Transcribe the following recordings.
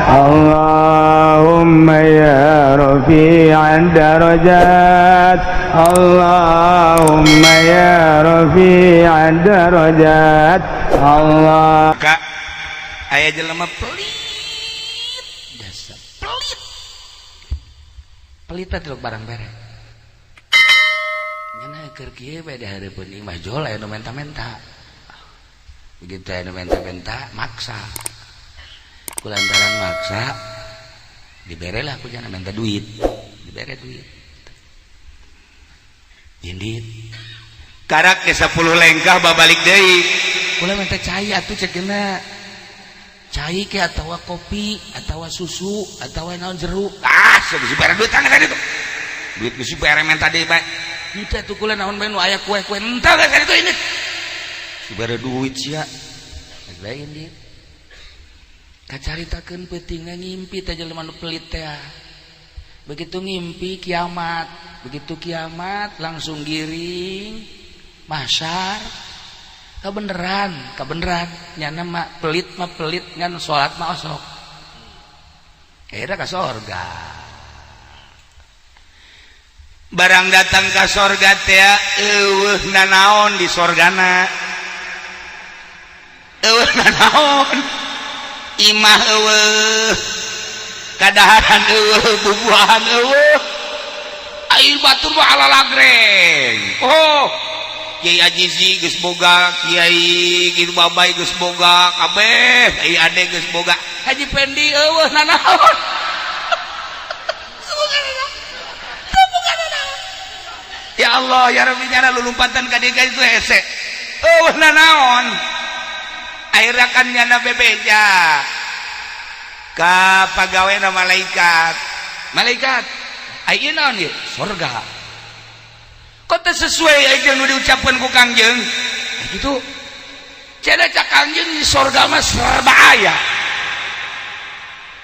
Allahumma ya rafi'ad darajat, Allahumma ya rafi'ad darajat. Allah Kak, aya jelema pelit jasa pelit teh barang bere nyana keur kieu bae di hareupeun ieu mah jol aya nu menta-menta begitu aya nu menta-menta maksa kulantaran maksa dibere lah ku jangan minta duit dibere duit indit karak ke 10 lengkah babalik deui kula minta cai atuh cekeuna cai ke atawa kopi atawa susu atawa naon jeruk geus dibere duit tangga tadi tuh duit geus dibere minta deui bae kita tuh kula naon bae nu aya kue-kue entah geus tadi tuh ini dibere duit sia lain indit kacaritakeun peutingna ngimpi teh jelema nu pelit teh begitu ngimpi kiamat begitu kiamat langsung giring mahsyar kabeneran nyana mah pelit ngan salat mah osok akhirnya ka sorga barang datang ka sorga teh eueuh nanaon di sorgana eueuh nanaon imah eueuh kadaharan eueuh bubuahan eueuh air batur mah ala lagreng oh Kiai Ajizi geus boga Kiai Kitu Babai geus boga kabeh Kiai Ade geus boga Haji Pendi eueuh nanaon ya Allah ya Rabbi nyana lulumpatan ka dieu itu hese eueuh nanaon akhirnya kan nyana bebeja ka pagawena malaikat ayeuna naon ieu surga kok teh sesuai aja nu diucapkeun ku Kangjeng gitu cenah cak Kangjeng di surga mah serba aya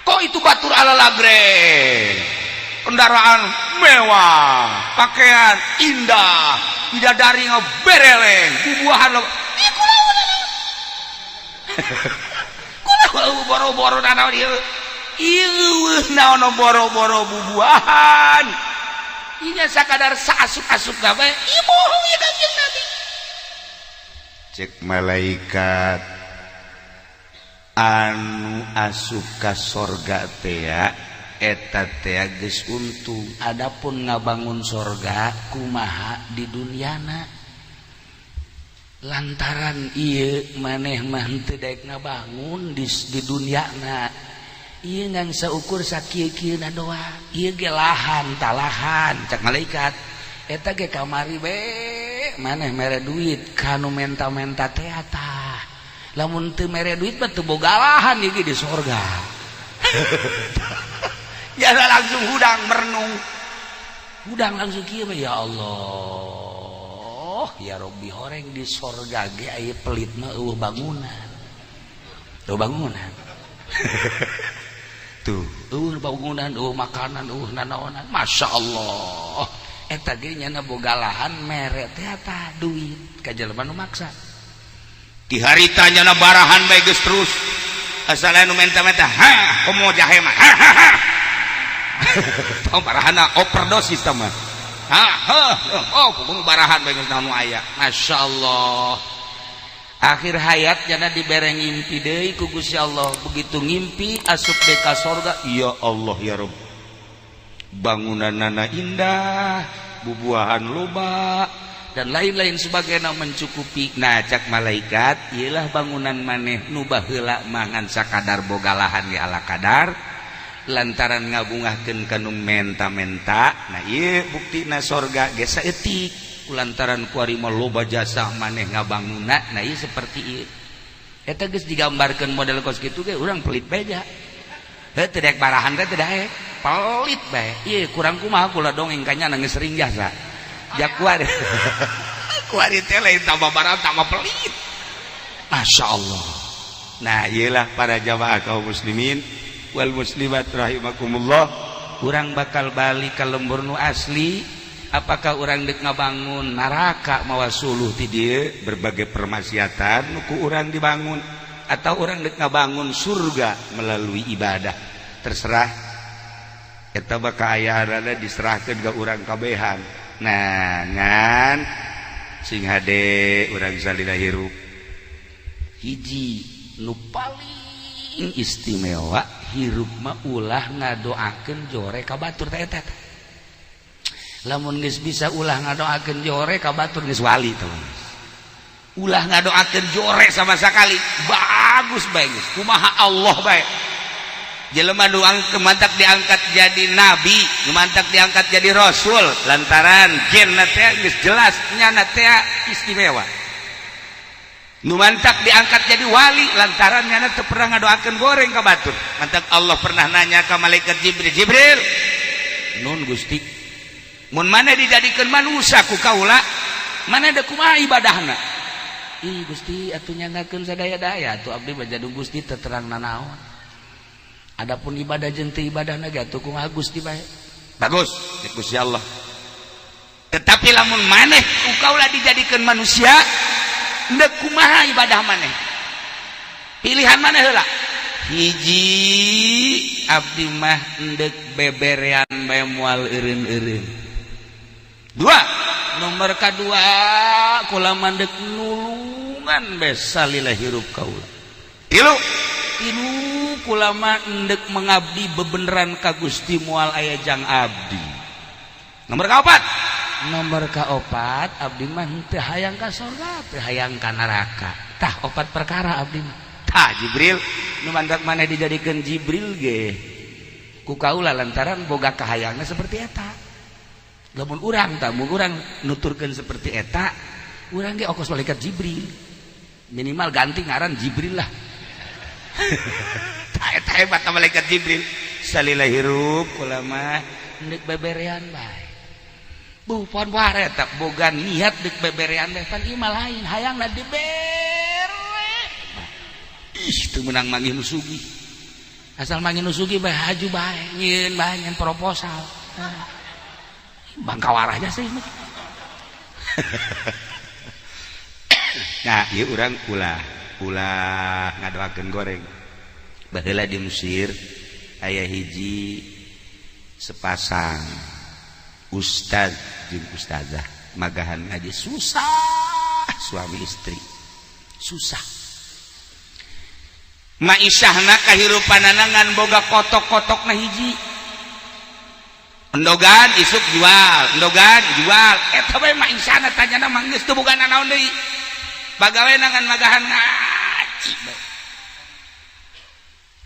kok itu batur ala lagreng kendaraan mewah pakaian indah bidadari ngabereleng bubuahan kulau boro-boro nanaon ieu naon boro-boro bubuahan inya sakadar saasuk-asuk gawe ieu bohong ya Kangjeng Nabi cek malaikat anu asup ka sorga teh eta teh geus untung adapun ngabangun sorga kumaha di duniana lantaran ieu maneh mah teu daek ngabangun di duniana ieu ngan saukur sakieu-kieuna doang ieu ge lahan talahan cak malaikat eta ge kamari we maneh mere duit kanu menta-menta teh tah lamun teu mere duit mah teu boga lahan ieu ge di sorga ya langsung hudang merenung hudang langsung kieu ya Allah ya Rabbi horeng di sorga ge aya pelit mah eueuh bangunan tuh bangunan makanan nanaonan Masya Allah eta ge nyana boga lahan mere teh tah duit ka jelema nu maksa di harita nyana barahan bae geus terus asal anu menta-menta komo jahe mah tong barahana overdosis tah mah kudu barahan bae geus naon aya Masya Allah akhir hayat jana dibere ngimpi deui ku Gusti Allah begitu ngimpi asup deui ka sorga ya Allah ya Rabb bangunanna indah bubuahan loba dan lain-lain sebagainya mencukupi nah cak malaikat iyalah bangunan maneh nu baheula mangan sakadar boga lahan di ala kadar lantaran ngabungahkeun kanu menta-menta nah ieu buktina sorga ge saeutik lantaran kuari mah loba jasa maneh ngabangunna nah ieu seperti ieu eta geus digambarkeun model kos kitu ge urang pelit beja teu daek barahan teh teu daek pelit bae ieu kurang kumaha kula dongeng kanya geus sering jasa jak kuari kuari teh lain tambah barang tambah pelit Masya Allah nah ieulah para jamaah kaum muslimin wal muslimat rahimakumullah urang bakal balik ka lembur nu asli apakah urang dek ngabangun neraka mawa suluh ti dieu berbagai permaksiatan nu ku urang dibangun atau orang dek ngabangun surga melalui ibadah terserah eta bakal aya rada diserahkeun ka urang kabehan. Nah ngan sing hade urang salila hirup hiji nu paling istimewa hirup mah ulah ngadoakeun jore ka batur teh eta. Lamun geus bisa ulah ngadoakeun jore ka batur geus wali teh. Ulah ngadoakeun jore sama sekali bagus bae geus. Kumaha Allah bae. Jelema nu mantak diangkat jadi nabi, nu mantak diangkat jadi rasul lantaran genna teh geus jelas nyana teh istimewa. Nu mantak diangkat jadi wali lantaran nyana teu pernah ngadoakeun goreng ka batur. Mantak Allah pernah nanya ka malaikat Jibril, "Nun Gusti, mun maneh dijadikeun manusia ku kaula, maneh da kumaha ibadahna?" "Ih Gusti, atuh nyangakeun sadaya-daya atuh abdi bajadu Gusti teu terang nanaon. Adapun ibadah jeung teu ibadahna ge atuh kumaha Gusti bae." Bagus, Gusti Allah. Tetapi lamun maneh ku kaula dijadikeun manusia, endek kumaha ibadah maneh? Pilihan maneh heula. Hiji abdi mah endek beberean bae moal eureun-eureun. Dua, nomor kadua kula mandek nulungan bae salila hirup kaula. Tilu kula mah endek mengabdi bebeneran ka Gusti moal aya jang abdi. Nomor kaopat abdi mah teu hayang ka surga, teu hayang ka neraka. Tah opat perkara abdi mah. Tah Jibril nu mantak maneh dijadikeun Jibril ge ku kaula lantaran boga kahayangna seperti eta. Lamun urang tah mun urang nuturkeun seperti eta, urang ge ongkos malaikat Jibril. Minimal ganti ngaran Jibril lah. Tah eta hebat malaikat Jibril. Salila hirup kula mah endek beberean bae. Pohon ware tak boga niat dek beberean teh pan ieu mah lain hayangna dibere. Ih teu meunang manggih nu sugih. Asal manggih nu sugih bae haju bae, nyieun bae nyen proposal. Bangkawarahnya sih. Nah, ieu urang ulah ngadoakeun goreng. Baheula di Mesir aya hiji sepasang ustad jeung ustazah magahan ngaji susah suami istri susah maisyahna kahirupanana ngan boga kotok-kotokna hiji endogan isuk jual endogan jual eta bae maisyahna tanyana mah geus teu boga nanaon deui bagawena ngan magahan ngaji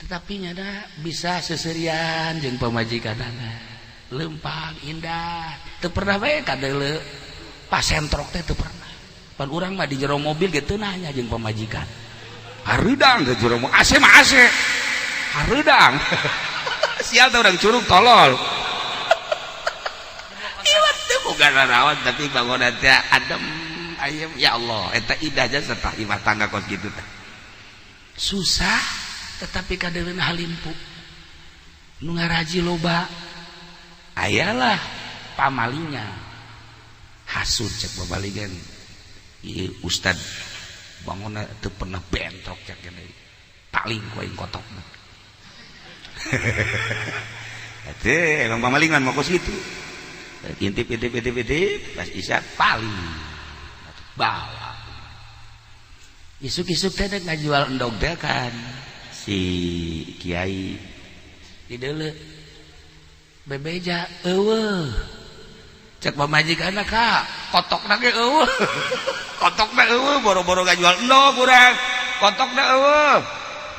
tetapi nyana bisa seserian jeung pamajikanana lempang indah teu pernah bae kadeuleu pasentrok teh teu pernah pan urang mah di jero mobil ge teu nanya jeung pamajikan hareudang di jero mobil AC mah AC hareudang sial teh urang curug tolol ieu teh boga naraon tapi bangunan teh adem ayem ya Allah eta indah aja serta imah tangga kos kitu teh susah tetapi kadeuleuna halimpu nu ngaraji loba ayalah pamalinya hasud cek babaligan ieu ustad bangunna teu pernah bentrok cek kene paling kuaing kotokna atuh emang pamalingan mah kos kitu intip pas isya paling bawa isuk-isuk teh ngajual endog teh kan si kiai di deuleu bebeja eueuh cek pamajikanna ka kotokna ge eueuh kotokna eueuh boro-boro ngajual endog urang kotokna eueuh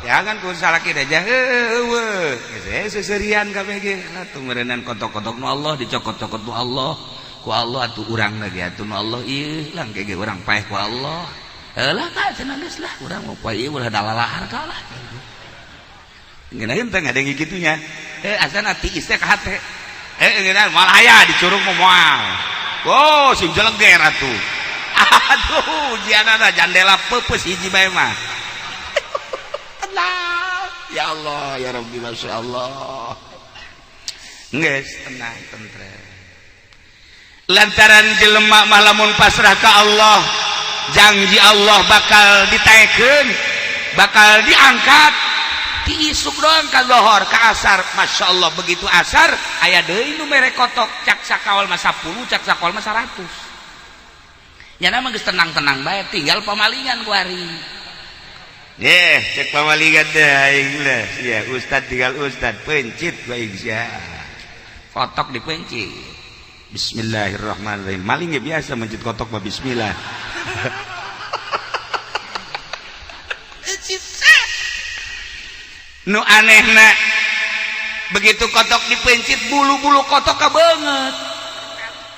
jangan ku salaki aja eueuh geus seserian kabeh ge atuh meureunnan kotok-kotok nu Allah dicokot-cokot nu Allah ku Allah atuh urangna ge atuh nu Allah ieu lang ge urang paeh ku Allah heulah ka cenah geus lah urang mah poe ieu ulah dalalahar ka lah ngeunaheun teh ngadenge kitunya asana tiis teh ka hate ngeunaheun moal aya dicurug moal oh sim jeleger atuh aduh ujianana jandela peupeus hiji bae mah ya Allah ya Rabbi masyaallah geus tenang tentrem lantaran jelema mah lamun pasrah ka Allah janji Allah bakal ditaekeun bakal diangkat diisuk doang ka lohor ka asar. Masya Allah begitu asar aya deui nu mere kotok cak sakawal mah 10 cak sakawal mah 100 nya mah geus tenang-tenang bae tinggal pamalingan ku ari cek pamalingan teh aing lah ya ustad tinggal ustad pencit ku aing sia kotok dipencit bismillahirrahmanirrahim maling ge biasa mencit kotok mah bismillah nu anehna begitu kotok dipencit bulu-bulu kotok kabeungeut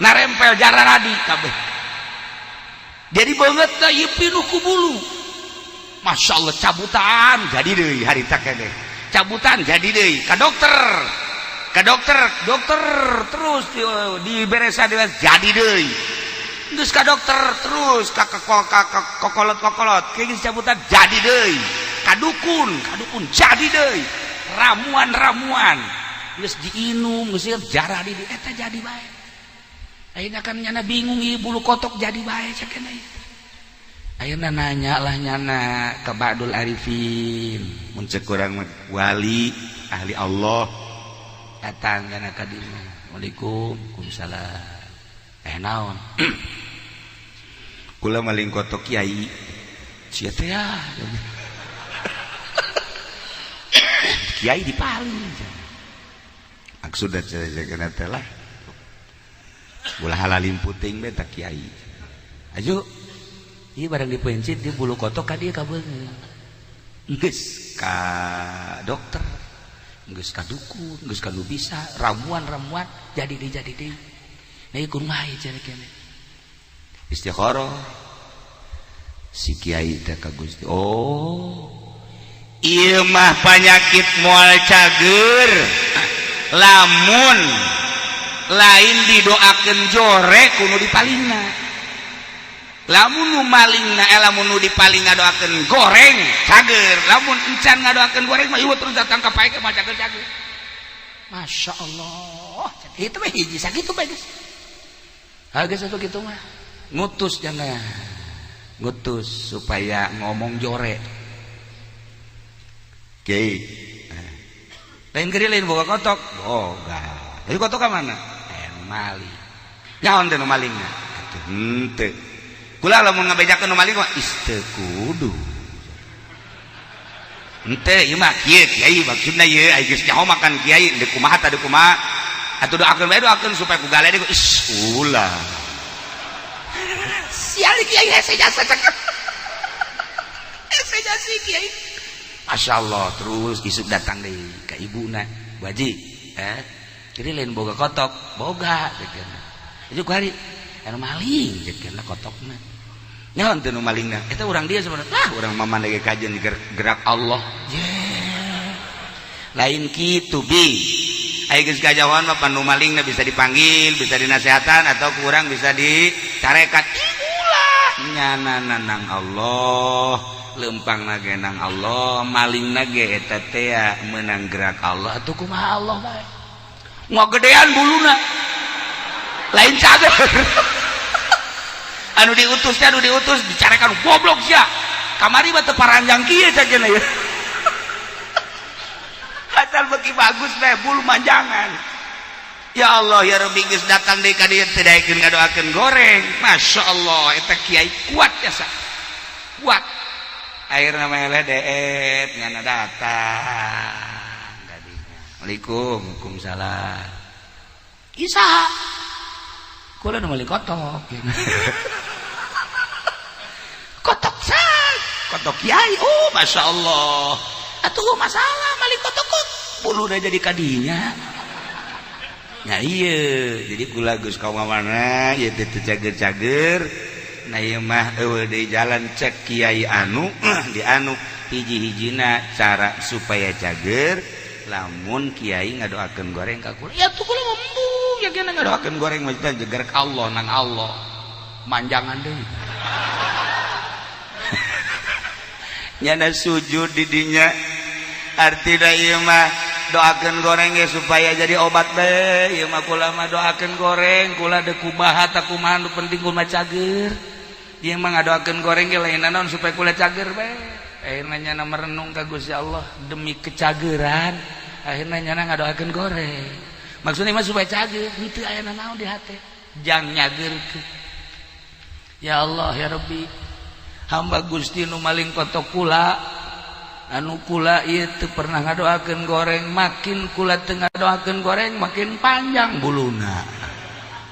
narempel jararadi kabeh jadi beungeut da ieu pinuh ku bulu. Masya Allah cabutan jadi deui harita keneh cabutan jadi deui ka dokter terus diberesa jadi deui geus ka dokter terus ka kokolot kayak geus cabutan jadi deui ka dukun jadi deui ramuan geus diinum geus jarah di eta jadi bae ayeuna kan nyana bingung ieu bulu kotok jadi bae sakeneh ayeuna nanya lah nyana ka Ba'dul Arifin mun ceuk urang wali ahli Allah datang nyana ka dieu Waalaikumsalam naon kula maling kotok kiai sia teh kiai dipaling maksudna jaga teh lah ulah halalin puting beta kiai ayo ieu barang dipencit di bulu kotok ka dieu kabeungeut geus ka dokter geus ka dukun geus ka nu bisa ramuan jadi deui nah ieu kumaha cenah keneh istikharah si kiai teh ka Gusti ieu mah penyakit moal cager lamun lain didoakeun jore kudu dipalingna lamun nu malingna lamun nu dipaling ngadoakeun goreng cager lamun encan ngadoakeun goreng mah ieu terus datang ka pae ke mah cager Masya Allah itu mah hiji sakitu bae geus geus atuh kitu mah ngutus jangan ngutus supaya ngomong jore kiai lain geri lain boga kotok boga jadi kotok ka mana maling nyaon teh nu malingna atuh henteu kula lamun ngabejakeun nu maling mah isteu kudu henteu ieu mah kieu kiai maksudna ieu aya geus nyaho makan kiai deuk kumaha tah deuk kumaha atuh doakeun bae doakeun supaya ku galede ulah sial kiai hese jasa cek hese jasa kiai Masya Allah terus isuk datang deh ke ibuna Bu Haji jadi lain boga kotok boga itu hari anu maling jekena kotokna nyaon teu nu malingna eta urang dia sebenarnya lah urang mamandege kajian gerak Allah lain kitu bi aya geus kajauhan mah pan nu malingna bisa dipanggil bisa dinasehatan atau kurang bisa dicarekat ulah nyana nang Allah lempang nage nang Allah maling nage eta teh meunang gerak Allah atuh kumaha Allah bae ngagedean buluna lain cager anu diutus dicarekan goblok sia kamari mah teu paranjang kieu sajeuna ya asal beuki bagus bae bulu manjangan ya Allah ya Rabbi geus datang deui ka dieu teu daekeun ngadoakeun goreng Masya Allah eta kiai kuat biasa kuat akhirna meleh deet ngana datang tadinya Waalaikumsalam Isa kula nu meuli kotok kotok san kotok kiai Masya Allah atuh masalah maling kotok bulu udah jadi kadinya ya iya jadi kula geus ka mana ieu teh cager-cager nah ieu mah eueuh deui jalan cek kiai anu di anu hiji-hijina cara supaya cager lamun kiai ngadoakeun goreng ka kula ya tuh kula ngomong ya kena ngadoakeun goreng mah teh jeger ka Allah nang Allah manjangan deui nyana sujud di dinya artina ieu mah doakeun goreng ge supaya jadi obat bae ieu mah kula mah doakeun goreng kula deuk kumaha tah kumaha nu penting kula cager ieu mah ngadoakeun goreng ge lain naon supaya kula cager bae akhirnya nyana merenung ka Gusti Allah demi kecageran akhirnya nyana ngadoakeun goreng maksudnya mah supaya cager henteu aya naon di hate jang nyageurkeun ya Allah ya Rabbi hamba Gusti nu maling kotok kula anu kula ieu teu pernah ngadoakeun goreng makin kula teu ngadoakeun goreng makin panjang buluna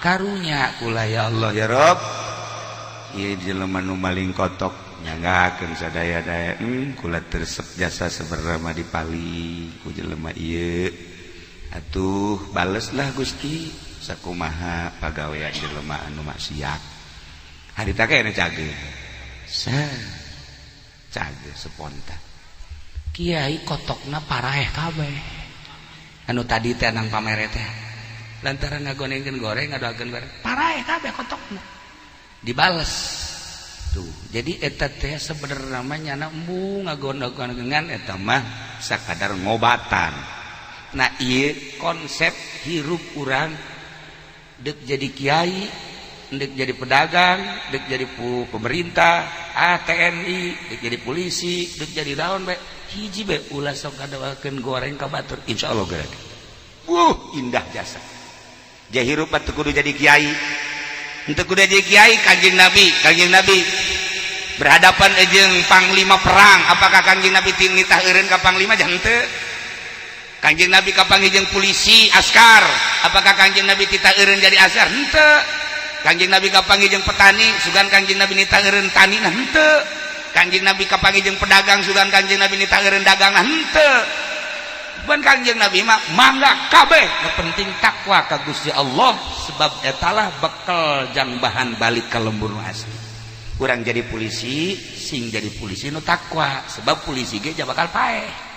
karunya kula ya Allah ya Rabb ieu jelema nu maling kotok nyanggakeun sadaya-daya kula tersep jasa sabarama dipali ku jelema ieu atuh baleslah Gusti sakumaha pagawean jelema anu maksiat harita ke anu cager cager spontan kiai kotokna paraeh kabeh anu tadi teh nang pamere teh lantaran ngagonengkeun goreng ngadoakeun goreng paraeh kabeh kotokna dibales tuh jadi eta teh sebenarnya namanya embu ngagondogan eta mah sakadar ngobatan nah ieu konsep hirup urang dek jadi kiai dek jadi pedagang dek jadi pemerintah TNI dek jadi polisi dek jadi daun bae hiji bae ulah sok ngadoakeun goreng ka batur insyaallah geura indah jasa jahirup teu kudu jadi kiai henteu kudu jadi kiai Kanjeng Nabi berhadapan jeung panglima perang apakah Kanjeng Nabi nitah eureun ka panglima jah henteu Kanjeng Nabi kapanggih jeung polisi askar apakah Kanjeng Nabi titah eureun jadi askar henteu Kanjeng Nabi kapanggih jeung petani sugan Kanjeng Nabi nitah eureun tani nah henteu Kanjeng Nabi kapanggih jeung pedagang sugan Kanjeng Nabi nitah eureun dagang nah henteu ban Kanjeng Nabi mah mangga kabeh nu penting takwa ka Gusti Allah sebab etalah bekal jang bahan balik ka lembur asli urang jadi polisi sing jadi polisi nu takwa sebab polisi ge bakal paeh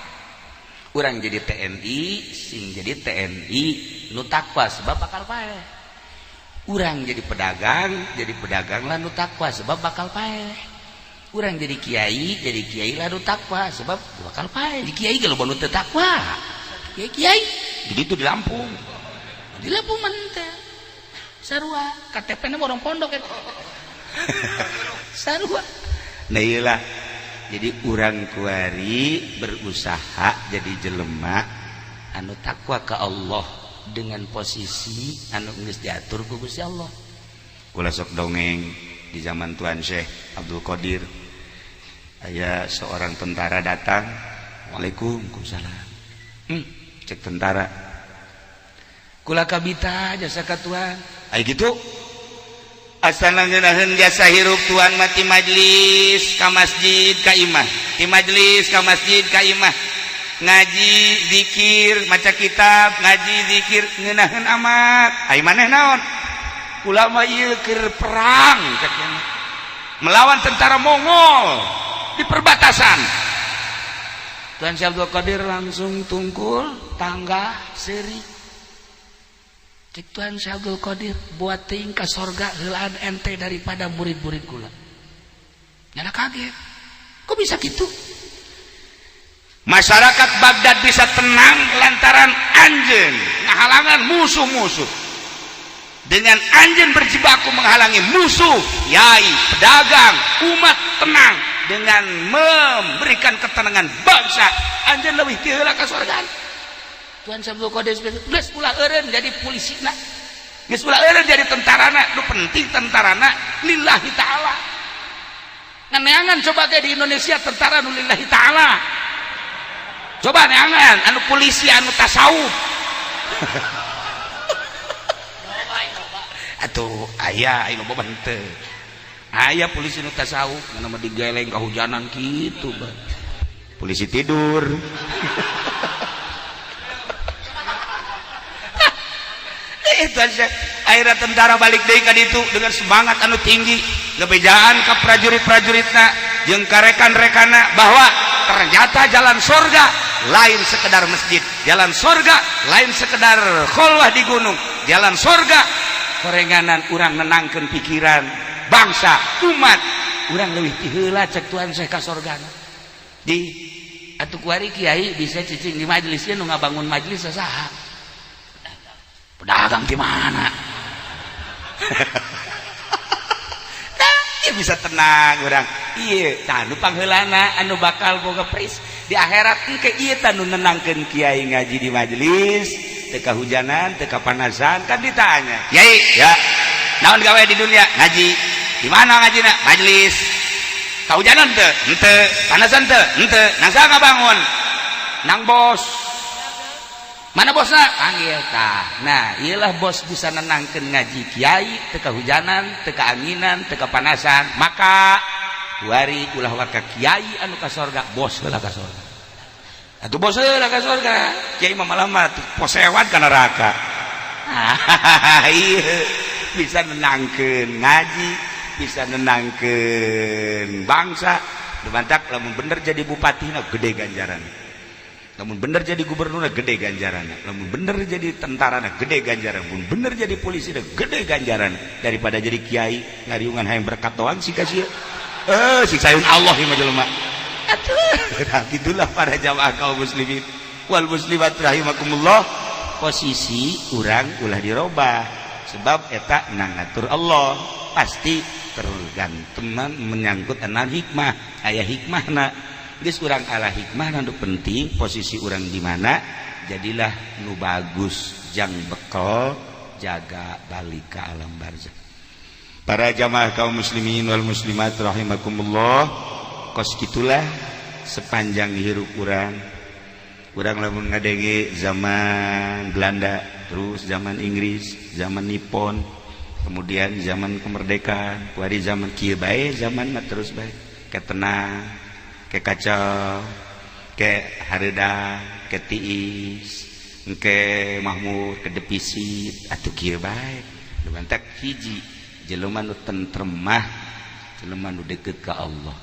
urang jadi TNI sing jadi TNI nu takwa sebab bakal paeh urang jadi pedagang lah nu takwa sebab bakal paeh urang jadi kiai lah nu takwa sebab bakal paeh di kiai ge loba nu teu takwa kiai jadi itu di Lampung mah teh sarua KTP-na orang pondok eta sarua nah iyalah jadi urang kuari berusaha jadi jelema anu takwa ke Allah dengan posisi anu geus diatur ku Gusti Allah kula sok dongeng di zaman Tuan Syekh Abdul Qadir aya seorang tentara datang Waalaikumsalam cek tentara kula kabita jasa ka Tuan aya gitu asana ngeunaheun jasa hirup Tuan mati majlis ka masjid ka imah ti majlis ka masjid ka imah ngaji zikir maca kitab ngaji zikir ngeunaheun amat ai maneh naon kula mah ieu keur perang melawan tentara Mongol di perbatasan Tuan Syekh Abdul Qadir langsung tungkul tangga seri cek Tuan Syekh Abdul Qadir buat ting ka sorga heulaan ente daripada murid-murid kula nyana kaget kok bisa gitu masyarakat Baghdad bisa tenang lantaran anjeun ngahalangan musuh-musuh dengan anjeun berjibaku menghalangi musuh yai pedagang umat tenang dengan memberikan ketenangan bangsa anjeun leuwih ti heula ka sorgaan Tuan Syekh Abdul Qadir geus ulah eureun jadi polisina geus ulah eureun jadi tentarana nu penting tentarana lillahi taala neangan coba teh di Indonesia tentara nu lillahi taala coba neangan anu polisi anu tasawuf atuh aya anu loba henteu aya polisi nu tasawuf nama digeleng kahujanan kitu bah polisi tidur itu aja akhirnya tentara balik deui ka ditu dengan semangat anu tinggi ngebejaan ka prajurit-prajuritna jeung ka rekan-rekanna bahwa ternyata jalan surga lain sekedar masjid jalan surga lain sekedar kholwah di gunung jalan surga korenganan urang nenangkeun pikiran bangsa umat urang leuwih ti heula cek Tuan Syekh ka surgana di atuh kuari kiai bisa cicing di majelisnya nu ngabangun majelis saha pedagang di mana? Nah, ya bisa tenang orang. ieu tah nu pangheulana anu bakal boga pris di akhirat engke ieu tah nu nenangkeun kiai ngaji di majelis teu kahujanan teu kapanasan kan ditanya kiai ya naon gawe di dunia ngaji di mana ngajina majelis kahujanan teu henteu panasan teu henteu nang saha ngabangun nang bos mana bosna panggil tah nah iyalah bos bisa nenangkeun ngaji kiai teu kahujanan teu kaanginan teu kapanasan maka wari ulah waka kiai anu ka sorga bos heula ka sorga atuh bos heula ka sorga kiai mah malah mah posewat ka neraka ieu bisa nenangkeun ngaji bisa nenangkeun bangsa dumantak lamun bener jadi bupatina gede ganjaran lamun bener jadi gubernurna gede ganjaran lamun bener jadi tentarana gede ganjaran lamun bener jadi polisi gede ganjaran daripada jadi kiai ngariungan hayang berkat doang sika sia siksaeun Allah ieu mah jelema atuh gitulah para jamaah kaum muslimin wal muslimat rahimakumullah posisi urang ulah dirobah sebab eta nang ngatur Allah pasti tergantungan menyangkut anan hikmah aya hikmahna geus urang ala hikmah nu penting posisi urang di mana jadilah nu bagus jang bekal jaga balik ke alam barzakh. Para jamaah kaum muslimin wal muslimat rahimakumullah kos kitulah sepanjang hirup urang lamun ngadenge zaman Belanda terus zaman Inggris zaman Nippon kemudian zaman kemerdekaan kuari zaman kieu bae zaman mah terus bae ketenang ke kacau ke hareuda ke tiis ke mahmud ke depisit atuh kieu bae lumantak hiji jelema nu tentrem mah jelema nu deukeut ka Allah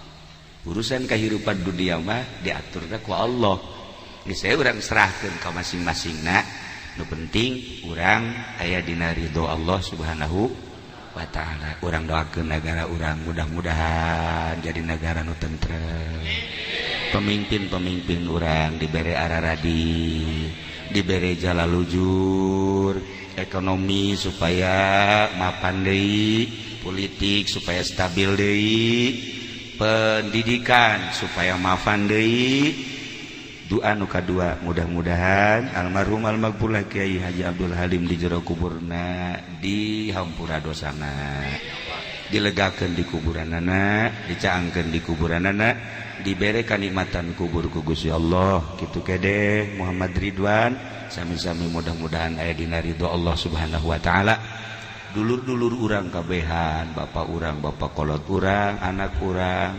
urusan kahirupan dunia mah diaturna ku Allah geus saya urang serahkeun ka masing-masingna nu penting urang aya dina ridho Allah subhanahu wa ta'ala. Urang doakeun negara urang mudah-mudahan jadi negara nu tentrem pemimpin-pemimpin urang dibere araradi dibere jalalujur ekonomi supaya mapan deui politik supaya stabil deui pendidikan supaya mapan deui doa nu kadua mudah-mudahan almarhum almaghfurlah Kiai Haji Abdul Halim di jero kuburna dihampura dosana dilegakeun di kuburanana dicaangkeun di kuburanana dibere kanikmatan kubur ku Gusti Allah kitu kede Muhammad Ridwan sami-sami mudah-mudahan aya dina ridho Allah subhanahu wa ta'ala dulur-dulur urang kabehan bapak urang bapak kolot urang anak urang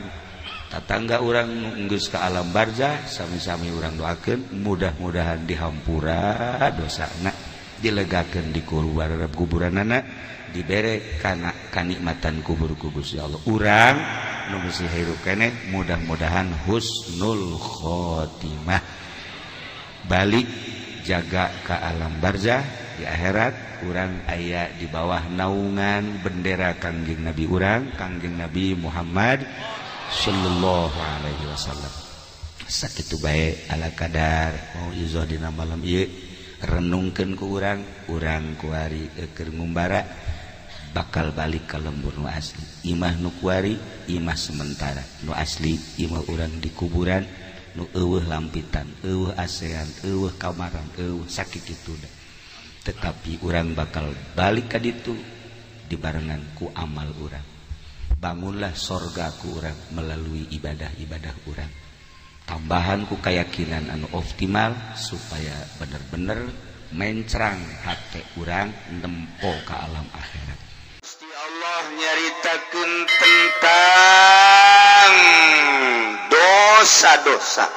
tatangga urang geus ka alam barzah sami-sami urang doakeun mudah-mudahan dihampura dosana dilegakeun di kuburanana dibere kana kanikmatan kubur ku Gusti Allah urang nu geus hirup keneh mudah-mudahan husnul khotimah balik jaga ka alam barzah di akhirat urang aya di bawah naungan bendera Kangjeng Nabi urang Kangjeng Nabi Muhammad sallallahu alaihi wasallam sakitu bae ala kadar mau izoh dina malam ieu renungkeun ku urang kuari keur ngumbara bakal balik ka lembur nu asli imah nu kuari imah sementara nu asli imah urang di kuburan nu eueuh lampitan eueuh asean eueuh kamaran eueuh sakitu da tetapi urang bakal balik ka ditu dibarengan ku amal urang bangunlah sorga ku urang melalui ibadah-ibadah urang tambahan ku keyakinan anu optimal supaya bener-bener mencrang hate urang nempo ka alam akhirat. Gusti Allah nyaritakeun tentang dosa-dosa.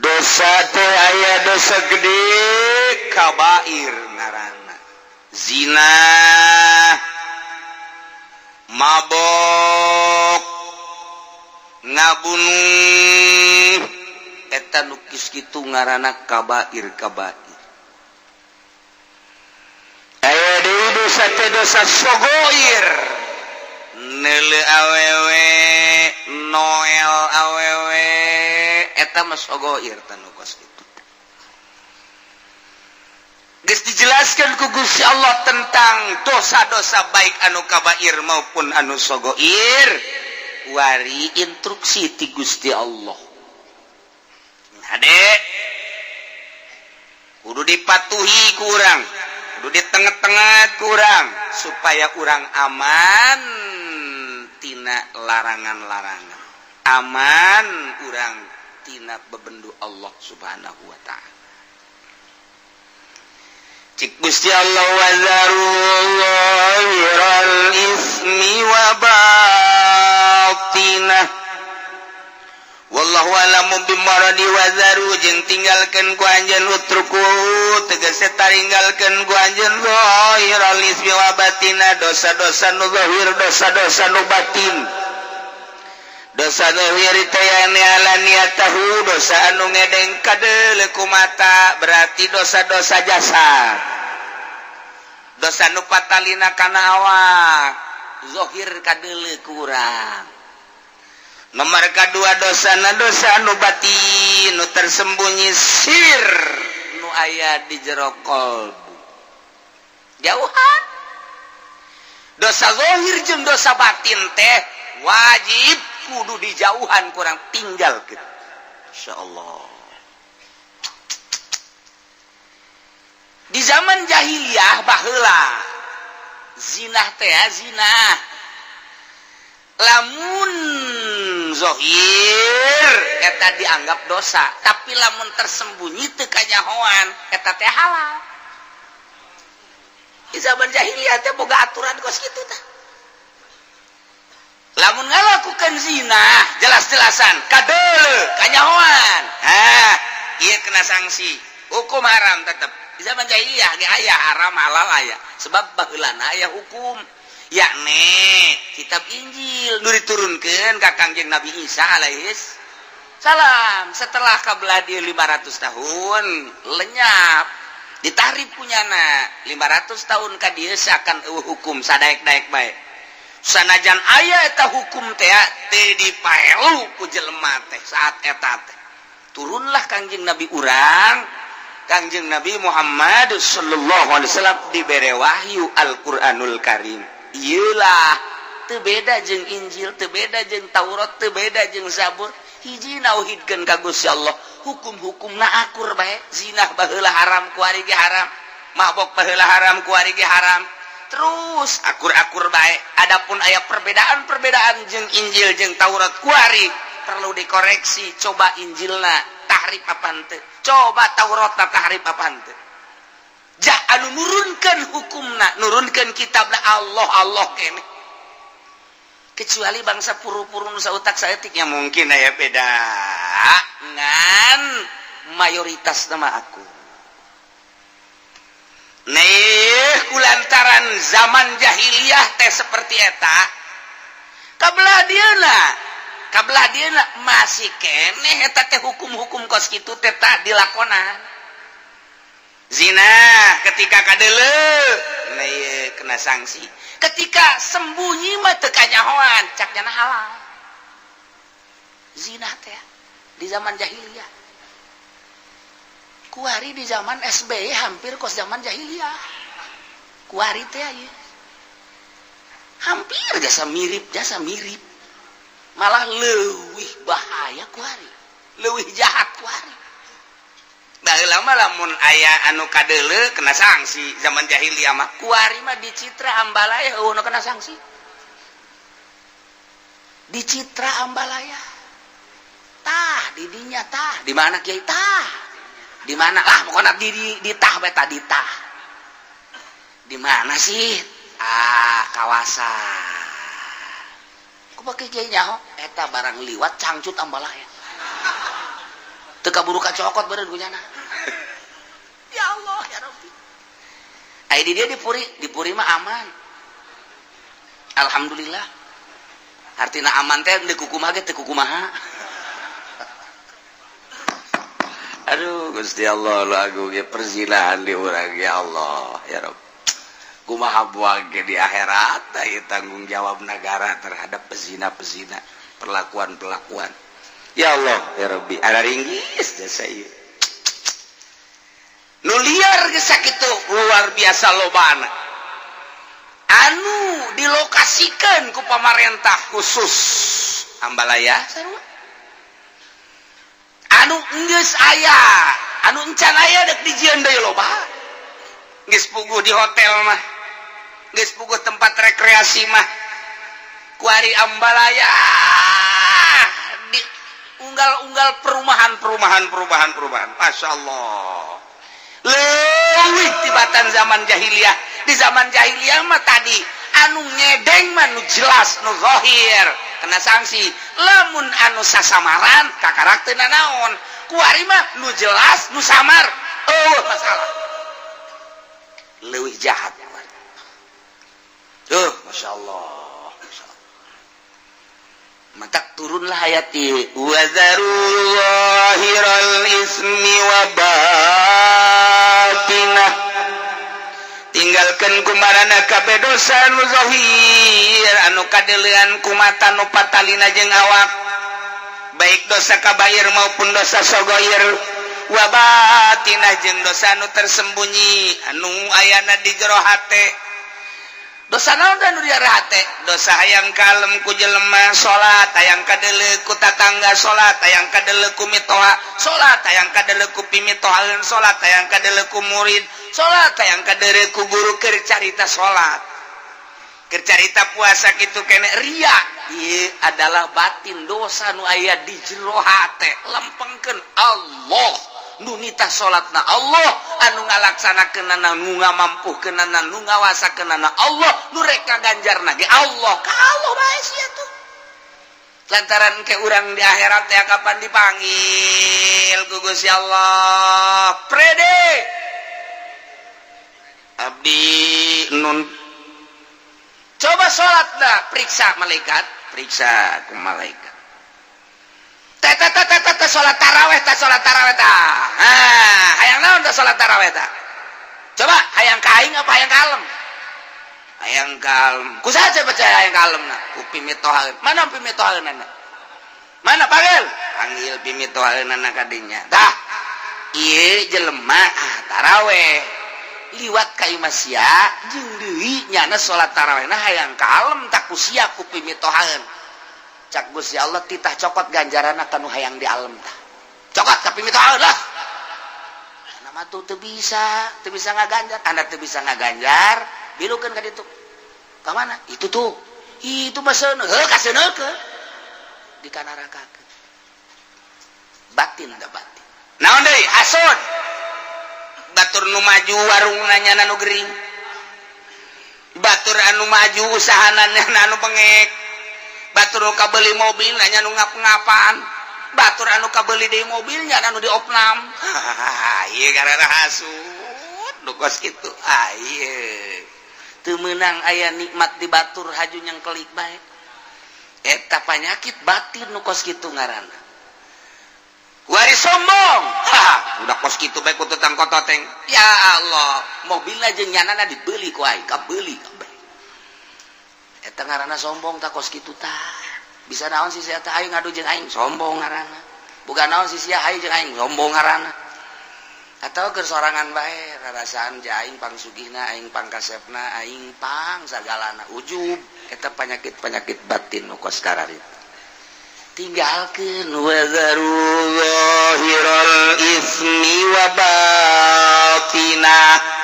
Dosa teh aya dosa gede kabair ngaranna. Zina, mabok, ngabunuh, eta lukis kitu ngaranna kabair. Aya deui dosa teh dosa sogoir, neuleuh awewe, noel awewe, eta mah sogoir tanu kos kitu. Geus dijelaskan ku Gusti Allah tentang dosa-dosa baik anu kabair maupun anu sogoir. Wari instruksi ti Gusti Allah. Ade, kudu dipatuhi kurang, kudu di tengah-tengah kurang, supaya kurang aman tina larangan-larangan, aman kurang tina bebendu Allah Subhanahu wa ta'ala. Cik Gusti Allah wazarullahiral ismi wa batinah. Wallahu alamu bimaradi wazaru jeung tinggalkeun ku anjeun utruku tegese taringgalkeun ku anjeun zahiral ismi wa batinah, dosa-dosa nu zahir, dosa-dosa nu batin. Dosa zahir teh ane alaniyatahu, dosa anu ngedeng kadeuleu ku mata, berarti dosa-dosa jasad. Dosa nu patalina kana awak, zahir kadeuleu ku urang. Nomor kedua dosa nu batin, nu tersembunyi sir, nu aya di jero kolbu. Jauhan. Dosa zahir jeung dosa batin teh wajib kudu dijauhan kurang tinggal gitu. Insyaallah. Di zaman jahiliyah baheula zinah teh zinah. Lamun zahir eta dianggap dosa, tapi lamun tersembunyi teu kanyahoan eta teh halal. Di zaman jahiliyah teh boga aturan kos kitu tah. Lamun ngalakukeun zina jelas-jelasan kadeuleu kanyahoan, ieu kena sanksi, hukum haram tetep. Di zaman jahiliyah ge aya haram halal aya, sebab baheulana aya hukum, yakni kitab Injil nu diturunkeun ka Kangjeng Nabi Isa alaihis salam. Setelah kabelah dia 500 tahun lenyap ditahrib punyana 500 tahun ka dieu seakan hukum sadaek-daek bae. Sanajan aya eta hukum teh teu dipaelu ku jelema teh saat eta teh turunlah Kangjeng Nabi urang, Kangjeng Nabi Muhammad sallallahu alaihi wasallam dibere wahyu Al-Qur'anul Karim. Iyalah teu beda jeung Injil, teu beda jeung Taurat, teu beda jeung Zabur. Hiji nauhidkeun ka Gusti Allah, hukum-hukumna akur bae. Zinah baheula haram ku ari ge haram, mabok baheula haram ku ari ge haram. Terus akur-akur bae. Adapun aya perbedaan-perbedaan jeung Injil jeung Taurat ku ari perlu dikoreksi. Coba Injilna tahrif apa henteu? Coba Tauratna tahrif apa henteu? Jah anu nurunkeun hukumna, nurunkeun kitabna Allah kene. Kecuali bangsa puru-puru nu sautak saeutik yang mungkin aya beda ngan mayoritas nama aku. Nih kulantaran zaman jahiliyah teh seperti eta, kabelah dieuna masih keneh eta teh hukum-hukum kos kitu teh tah dilakonan. Zina ketika kadeuleu nah ieu kena sanksi. Ketika sembunyi mah teu kanyahoan cakna halal. Zina teh di zaman jahiliyah. Kuari di zaman SBY hampir kos zaman jahiliyah. Kuari teh ieu. Hampir jasa mirip. Malah leuwih bahaya kuari. Leuwih jahat kuari. Baheula mah lamun aya anu kadeuleu kena sanksi. Zaman jahiliyah mah kuari mah dicitra ambalaya eueuh kena sanksi. Dicitra ambalaya. Tah di dinya tah, di mana kiai tah? Di mana lah pokona di tah beta di tah. Di mana sih? Kawasan. Ku pake kiai nyaho eta barang liwat cangcut ambalaya. Teu kaburu kacokot beureun kunyana. Ya Allah ya Rabbi. Ai di dia dipuri mah aman. Alhamdulillah. Artina aman teh deuk kumaha ge teu kumaha. Aduh Gusti Allah lagu ge perzinahan di urang ya Allah ya Rabb. Kumaha buang ge di akhirat ieu tanggung jawab negara terhadap pezina-pezina, perlakuan-perlakuan. Ya Allah ya Rabbi, ada ringgis jasa ieu. Nu liar geus sakitu luar biasa lobana anu dilokasikeun ku pamarentah khusus Ambalaya sarua anu geus aya anu encan aya dek dijieun deui loba geus puguh di hotel mah geus puguh tempat rekreasi mah kuari Ambalaya di unggal perumahan Masya Allah leuwih tibatan zaman jahiliyah di zaman jahiliyah mah tadi anu ngedeng mah nu jelas nu zahir kena sanksi lamun anu sasamaran kakarakterna naon kuari mah nu jelas nu samar masalah leuwih jahat Masya Allah matak turunlah ayat ieu wa zarullahiral ismi wa batinah tinggalkeun kumarana kabeh dosa nu zahir anu kadeulean ku mata nu patalina jeung awak baik dosa kabair maupun dosa sagoir wa batinah jeung dosa nu tersembunyi anu ayana di jero hate dosa naon anu di hate dosa hayang kalem ku jelema salat hayang kadeuleu ku tatangga salat hayang kadeuleu ku mitoha salat hayang kadeuleu ku pimitohaeun salat hayang kadeuleu ku murid salat hayang kadeuleu ku guru keur carita salat keur carita puasa kitu kene ria ieu adalah batin dosa nu aya di jero hate lempengkeun Allah nu nita salatna Allah anu ngalaksanakeunana nu ngamampuhkeunana nu ngawasakeunana Allah nu rek kaganjarna ge Allah ka Allah bae sia tuh lantaran ke urang di akhirat teh kapan dipanggil ku Gusti Allah prede abdi nun coba salatna periksa malaikat periksa ku malaikat salat tarawih ta hayang naon ta salat tarawih ta coba hayang kaing apa hayang kalem hayang kalem kusaha baca hayang kalemna ku pimitohaeun mana pimitohaeunana mana panggil pimitohaeunana ka dinya tah ieu jelema tarawih liwat ka imah sia jeung deui nyana salat tarawihna hayang kalem tak kusia ku pimitohaeun cak Gusti Allah titah cokot ganjaranna kanu hayang di alam tah cokot tapi mitohaeun lah nama tuh teu bisa ngaganjar anda teu bisa ngaganjar bilukeun ka ditu ka mana itu mah seuneu ka seuneukeun dikanarakakeun batin naon deui hasud batur nu maju warungna nyana nu gering batur anu maju usahana anu bengek batur anu kabeli mobil nya nu ngap-ngapan batur anu kabeli deui mobilnya anu diopnam ieu karana hasud nu kos kitu ieu teu meunang aya nikmat di batur haju nyengkelik bae eta panyakit batin nu kos kitu ngaranna wari sombong udah kos kitu bae ku tutang kototeng ya Allah mobilna jeung nyanana dibeli ku aing kabeli kabeh eta ngaranna sombong tak kos kitu tah bisa naon si sia teh aing ngadu jeung aing sombong ngaranna bukan naon si sia aing jeung aing sombong ngaranna atau keur sorangan bae rarasaan ja aing pangsugihna aing pangkasepna aing pang sagalana ujub eta penyakit batin nu kos kararita tinggalkeun wa zarullahiral ismi wa batinah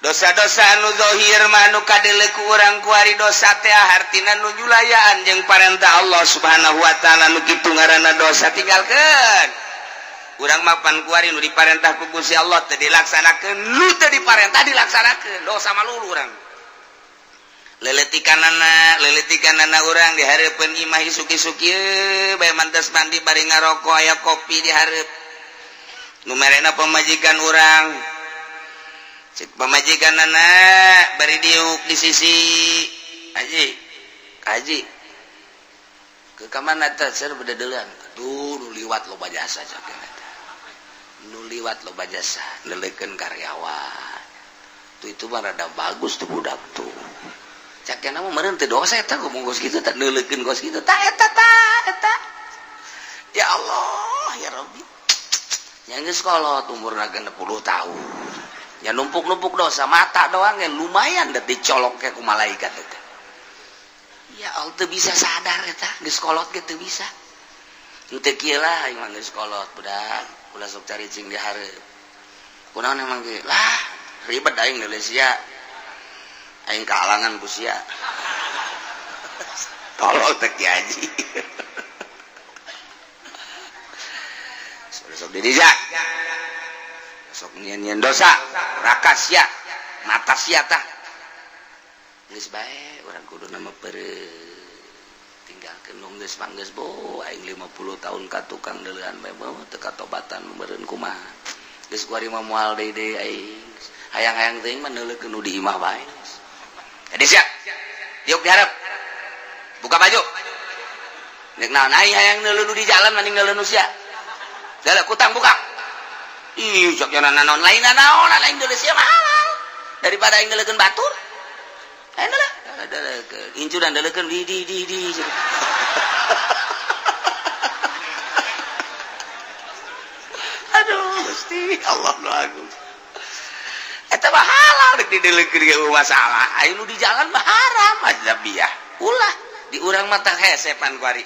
dosa-dosa anu zahir mah anu kadeuleu ku urang kuari dosa teh hartina nu julayaan jeung parentah Allah Subhanahu wa taala nu kitu ngaranna dosa tinggalkeun urang mah pan kuari nu diparentah ku Gusti Allah teu dilaksanakeun nu teu diparentah dilaksanakeun dosa malulu urang leletikanana urang di hareupeun imah isuk-isuk ieu bae mantes mandi bari ngaroko aya kopi di hareup nu merena pamajikan urang cik pamajikan anak bari diuk di sisi haji ke kamana teh seur bedeuleun tuh nu liwat loba jasa cakeun eta nu liwat loba jasa neleukeun karyawan tuh itu mah rada bagus tuh budak tuh cakeun mah meureun teu dosa eta ngomong kos kitu teh neulekeun kos kitu tah eta ya Allah ya Rabbi yang geus kolot umurna 60 tahun ya numpuk-numpuk dosa mata doang yang lumayan da dicolok ke ku malaikat eta ya Allah teu bisa sadar eta geus kolot ge teu bisa teu kieu lah aing mah geus kolot budak ulah sok cari cing di hareup kunaon emang ge lah ribet aing deuleu sia aing kahalangan ku sia tolong teh Ki Haji sok didija sok nyian dosa raka sia mata sia tah geus bae urang kudu nama tinggalkeun nu geus manggeus bo aing 50 tahun ka tukang deuleuhan bae teu katobatan meureun kumaha geus kuari mah moal deui aing hayang-hayang teuing mah neuleukeun nu di imah bae jadi sia diuk diharap buka baju nek naon aing hayang neuleuh nu di jalan mending neuleuh nu sia dalah kutang buka ih sok jangan naon lain naon lain deuleuh sia mah halal daripada aing neuleukeun batur ayeuna lah incuran deuleukeun di aduh Gusti Allah nu agung eta mah halal rek dideuleukeun ge masalah aya nu di jalan mah haram ajabiyah ulah di urang mah tah hesepan kuari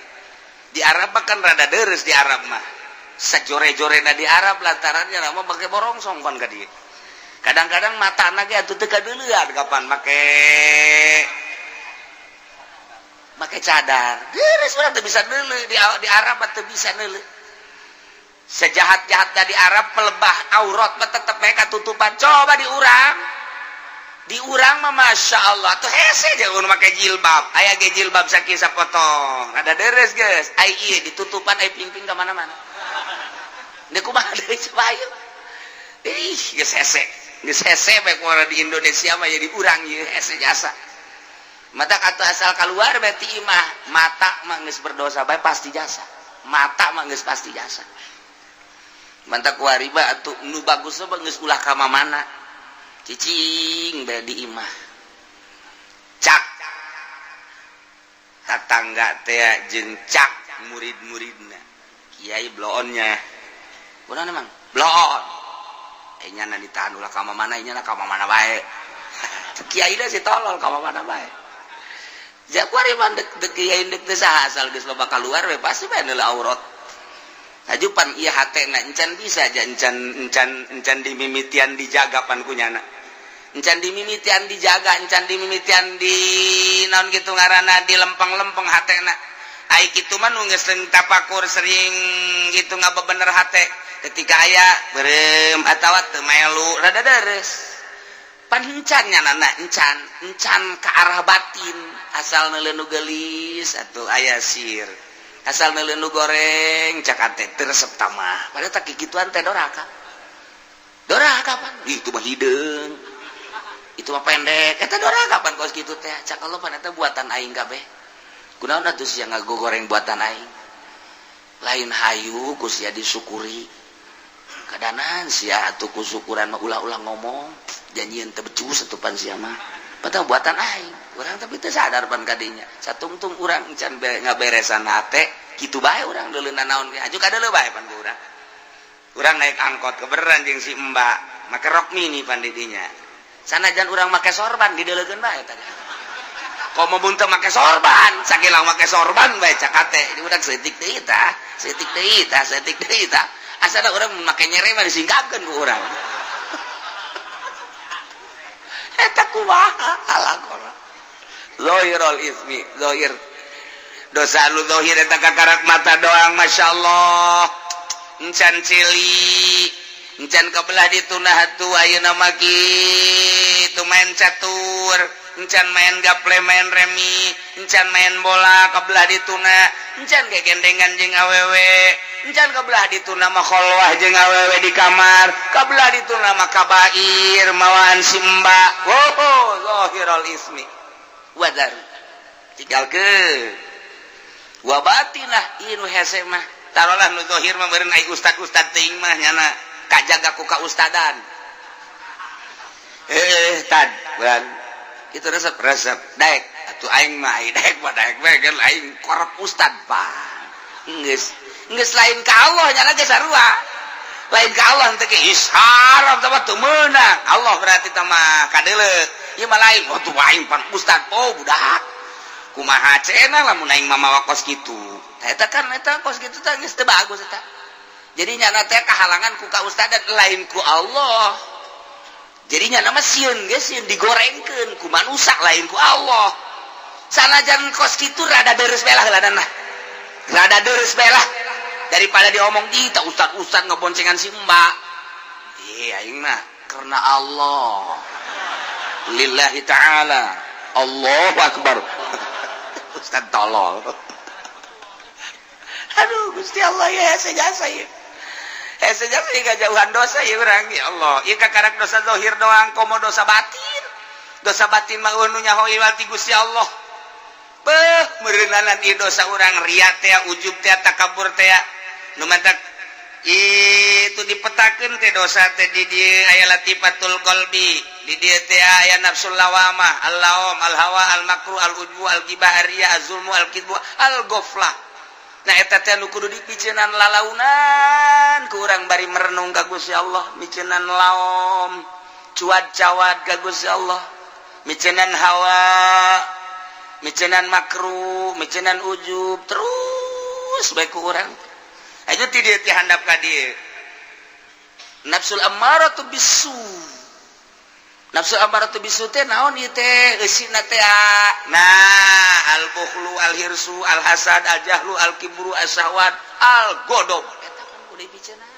di Arab kan rada deres di Arab mah sajore-jorena di Arab lantarannya nama pakai borongsong kan ka dieu kadang-kadang matana ge atuh teu kadeuleuan kapan make cadar deres urang teu bisa neuleuh di Arab teu bisa neuleuh sejahat-jahatna di Arab melebah aurat mah tetep bae katutupan coba di urang mah Masya Allah tuh hese aja nu make jilbab aya ge jilbab sakieu sapotong rada deres geus ai ieu ditutupan ai ping-ping ka mana-mana nek kumaha deui sabayeu ih geus hese bae kumaha di Indonesia mah jadi urang ieu hese jasa mata kata asal keluar berarti imah mata mah geus berdosa bae pasti jasa mata mah geus pasti jasa manta kuari ba atuh nu bagus mah geus ulah ka mana cicing bae di imah cak tatangga teh jeung cak murid-muridna kiai bloonnya kunaon emang bloon nya na ditahan ulah ka mana nya na ka mana bae kiai da si tolol ka mana bae ja kuari mah dek kiai dek teh saha asal geus loba keluar we pasti bae neuleuh aurat ajupan ieu hatena encan bisa aja encan dimimitian dijaga pan kunyana encan dimimitian dijaga encan dimimitian di naon kitu ngaranna di lempeng-lempeng hatena ai kitu mah nu geus tapakur sering kitu ngabebener hate ketika aya beureum atawa teu melu rada deres pan encan nyanana encan ka arah batin asal neuleuh nu geulis atuh aya sir asal neuleuh nu goreng cakate teu resep tamah padahal tak kikituan teh doraka pan itu mah hideung itu mah pendek eta doraka pan kos kitu teh cak Allah pan eta buatan aing kabeh kunaon atuh sia ngagoreng buatan aing lain hayu ku sia disyukuri kadanan sia atuh ku syukuran mah ulah-ulah ngomong janjieun teu becus atuh pan sia mah padahal buatan aing urang tapi teu sadar pan kadinya satungtung urang can ngaberesan hate kitu bae urang deuleuhna naon ge aju kadeuleuh bae pan ku urang naik angkot kebeneran jeung si Mbak make rok mini pan di dinya sanajan urang make sorban dideuleukeun bae tadi kok mau bunte make sorban sakilang make sorban bae cakate di udah setik deui tah asana urang make nyere mah disingkapkeun ku urang eta kumaha alaqora zahirul ismi zahir dosa lu zahir eta kakarak mata doang masyaallah encan cili encan kebelah ditunah atuh ayeuna mah kitu main catur encan main gaple main remi encan main bola kebelah dituna encan gegendengan jeung awewe encan kebelah dituna mah kholwah jeung awewe di kamar kebelah dituna mah kabair mawaan simba zahirul ismi wadar tinggalkeun wa batinah inu hese mah tarolah nu zahir mah beureun ai ustad teuing mah nyana kajaga ku ka ustadan tad ban itu resep daek atuh aing mah ai daek mah daek we geus aing korep ustad pa geus lain ka Allah nyana ge sarua lain ka Allah teh ge isharam teh teu meunang Allah berarti teh mah kadeuleu ieu mah lain oh tuh aing pan ustad po budak kumaha cenah lamun aing mah mawa kos kitu eta kan eta kos kitu teh geus teu bagus eta jadi nyana teh kahalangan ku ka ustadan lain ku Allah jadi nyana mah sieun geus sieun digorengkeun ku manusia lain ku Allah sanajan kos kitu rada deres belah heuladanna rada deres belah daripada diomong di tak ustad ngeboncengan si mbak aing mah karena Allah lillahi ta'ala Allahu akbar ustad tolol aduh Gusti Allah ya sejasa ya sejasa ya jauhan dosa ya urang ya Allah ieu kakarak dosa zahir doang komo dosa batin mah nu nyaho iwal ti Gusti Allah beuh meureunanan ieu dosa urang ria teh ujub teh takabur teh nu mantak itu dipetakeun teh dosa teh di dieu aya latifatul qalbi di dieu teh aya nafsul lawamah al-lawam al-hawa al-makruh al-ujbu al-ghibah ar-riya az-zulmu al-kidbu al-ghaflah nah eta teh nu kudu dipiceunan lalaunan ku urang bari merenung ka Gusti Allah miceunan laom cuad-cawad ka Gusti Allah miceunan hawa miceunan makruh miceunan ujub terus bae ku urang aja ti dieu teh handap ka dieu nafsul ammaratu bisu nafsul ammaratu bisu teh naon ieu teh eusina teh nah al bukhlu al hirsu al hasad al jahlu al kibru as-sahwat al godob eta kan kudu dipiceunan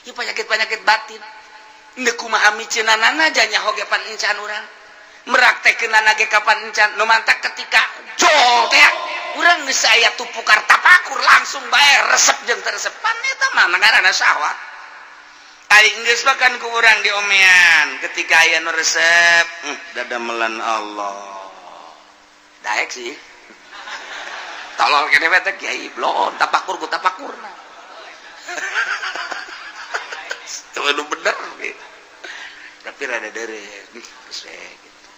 ieu penyakit-penyakit batin teu kumaha miceunanana nya hoge pan encan urang meraktekeunana ge kapan encan nu mantak ketika jol teh urang geus aya tupukar tapakur langsung bae resep jeung teresep pan eta mah ngaranna syahwat aing geus makan ku urang diomean ketika aya nu resep dadamelan Allah daek sih tolol kene we teh kiai blon tapakur ku tapakurna teu bener tapi rada deureut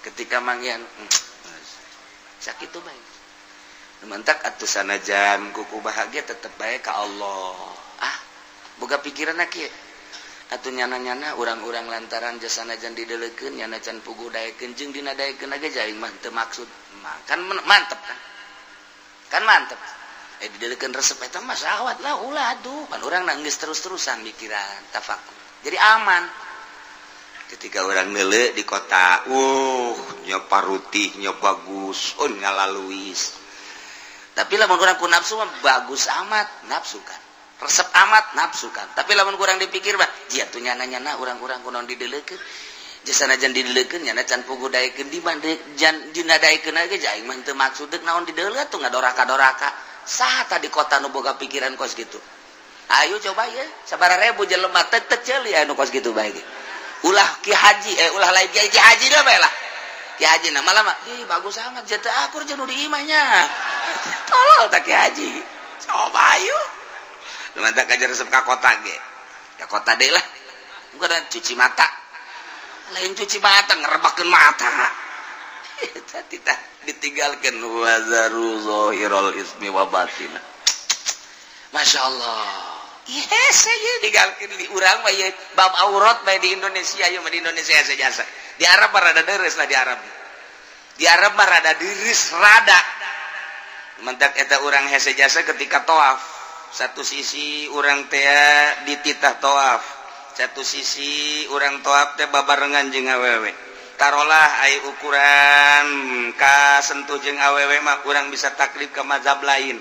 ketika manggian sakitu bae mentak atuh sanajan kuku bahagia tetep bae ka Allah boga pikiran kieu atuh nyana-nyana urang-urang lantaran jasa sanajan dideleukeun nyana can puguh daekeun jeung dina daekeun ge jaing mah teu maksud kan mantep kan mantep dideleukeun resep eta mah syahwat lah ulah atuh pan urang geus terus-terusan pikiran tafakur jadi aman ketika orang neuleuh di kota nya parutih nya bagus nya laluis tapi lamun urang ku nafsu mah bagus amat nafsu kan resep amat nafsu kan tapi lamun urang dipikir mah jieu atuh nyana-nyana urang-urang kunaon dideleukeun jasana jan dideleukeun nyana can puguh daekeun di mande jan dina daekeun ge aing mah teu maksud naon dideleuh atuh ngadoraka-doraka saha tadi kota nu boga pikiran kos gitu ayo coba ya sabaraha ribu jelema teu ceuli anu kos gitu bae ge ulah ki haji ulah lain ki haji dah bae lah ki haji na malah mah bagus amat jatah akur jeung nu di imahnya tolol tak ki haji coba ayo mantap ka resep ka kota ge ka kota deui lah bukan cuci mata lain cuci mata ngerebakeun mata tah ditinggalkeun wazaru zahirul ismi wa batina masyaallah yes saya digalkeun di urang mah ieu bab aurat bae di Indonesia ieu mah di Indonesia sejasa di Arab mah rada deres lah di Arab mah rada deres rada mentak eta urang hese jasa ketika tawaf satu sisi urang teh dititah tawaf satu sisi urang tawaf teh babarengan jeung awewe tarolah aya ukuran ka sentuh jeung awewe mah urang bisa taklif ke mazhab lain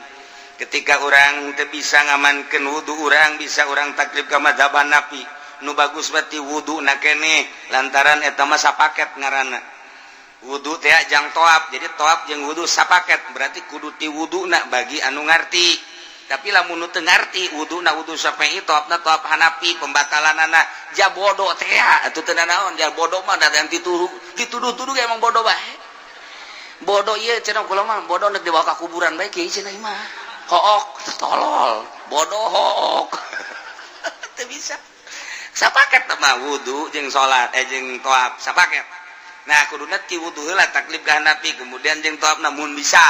ketika orang teu bisa ngamankeun wudu urang bisa urang taklif ka mazhab Hanafi nu bagus berarti wuduna keneh lantaran eta mah sapaket ngaranna wudu teh jang toab jadi toab jeung wudu sapaket berarti kudu ti wuduna bagi anu ngarti tapi lamun nu teu ngarti wuduna wudu Syafi'i toabna toab Hanafi pembatalanana ja bodoh teh atuh teu naon ja bodoh mah da yang dituduh-tuduh emang bodoh bae bodoh ieu cenah kula mah bodoh neuk dibawa ka kuburan bae kieu cenah mah hook tolol bodoh hook teu bisa sapaket mah wudu jeung salat jeung toab sapaket nah kuduna ti wudu heula taklif ka Hanafi kemudian jeung toab namun bisa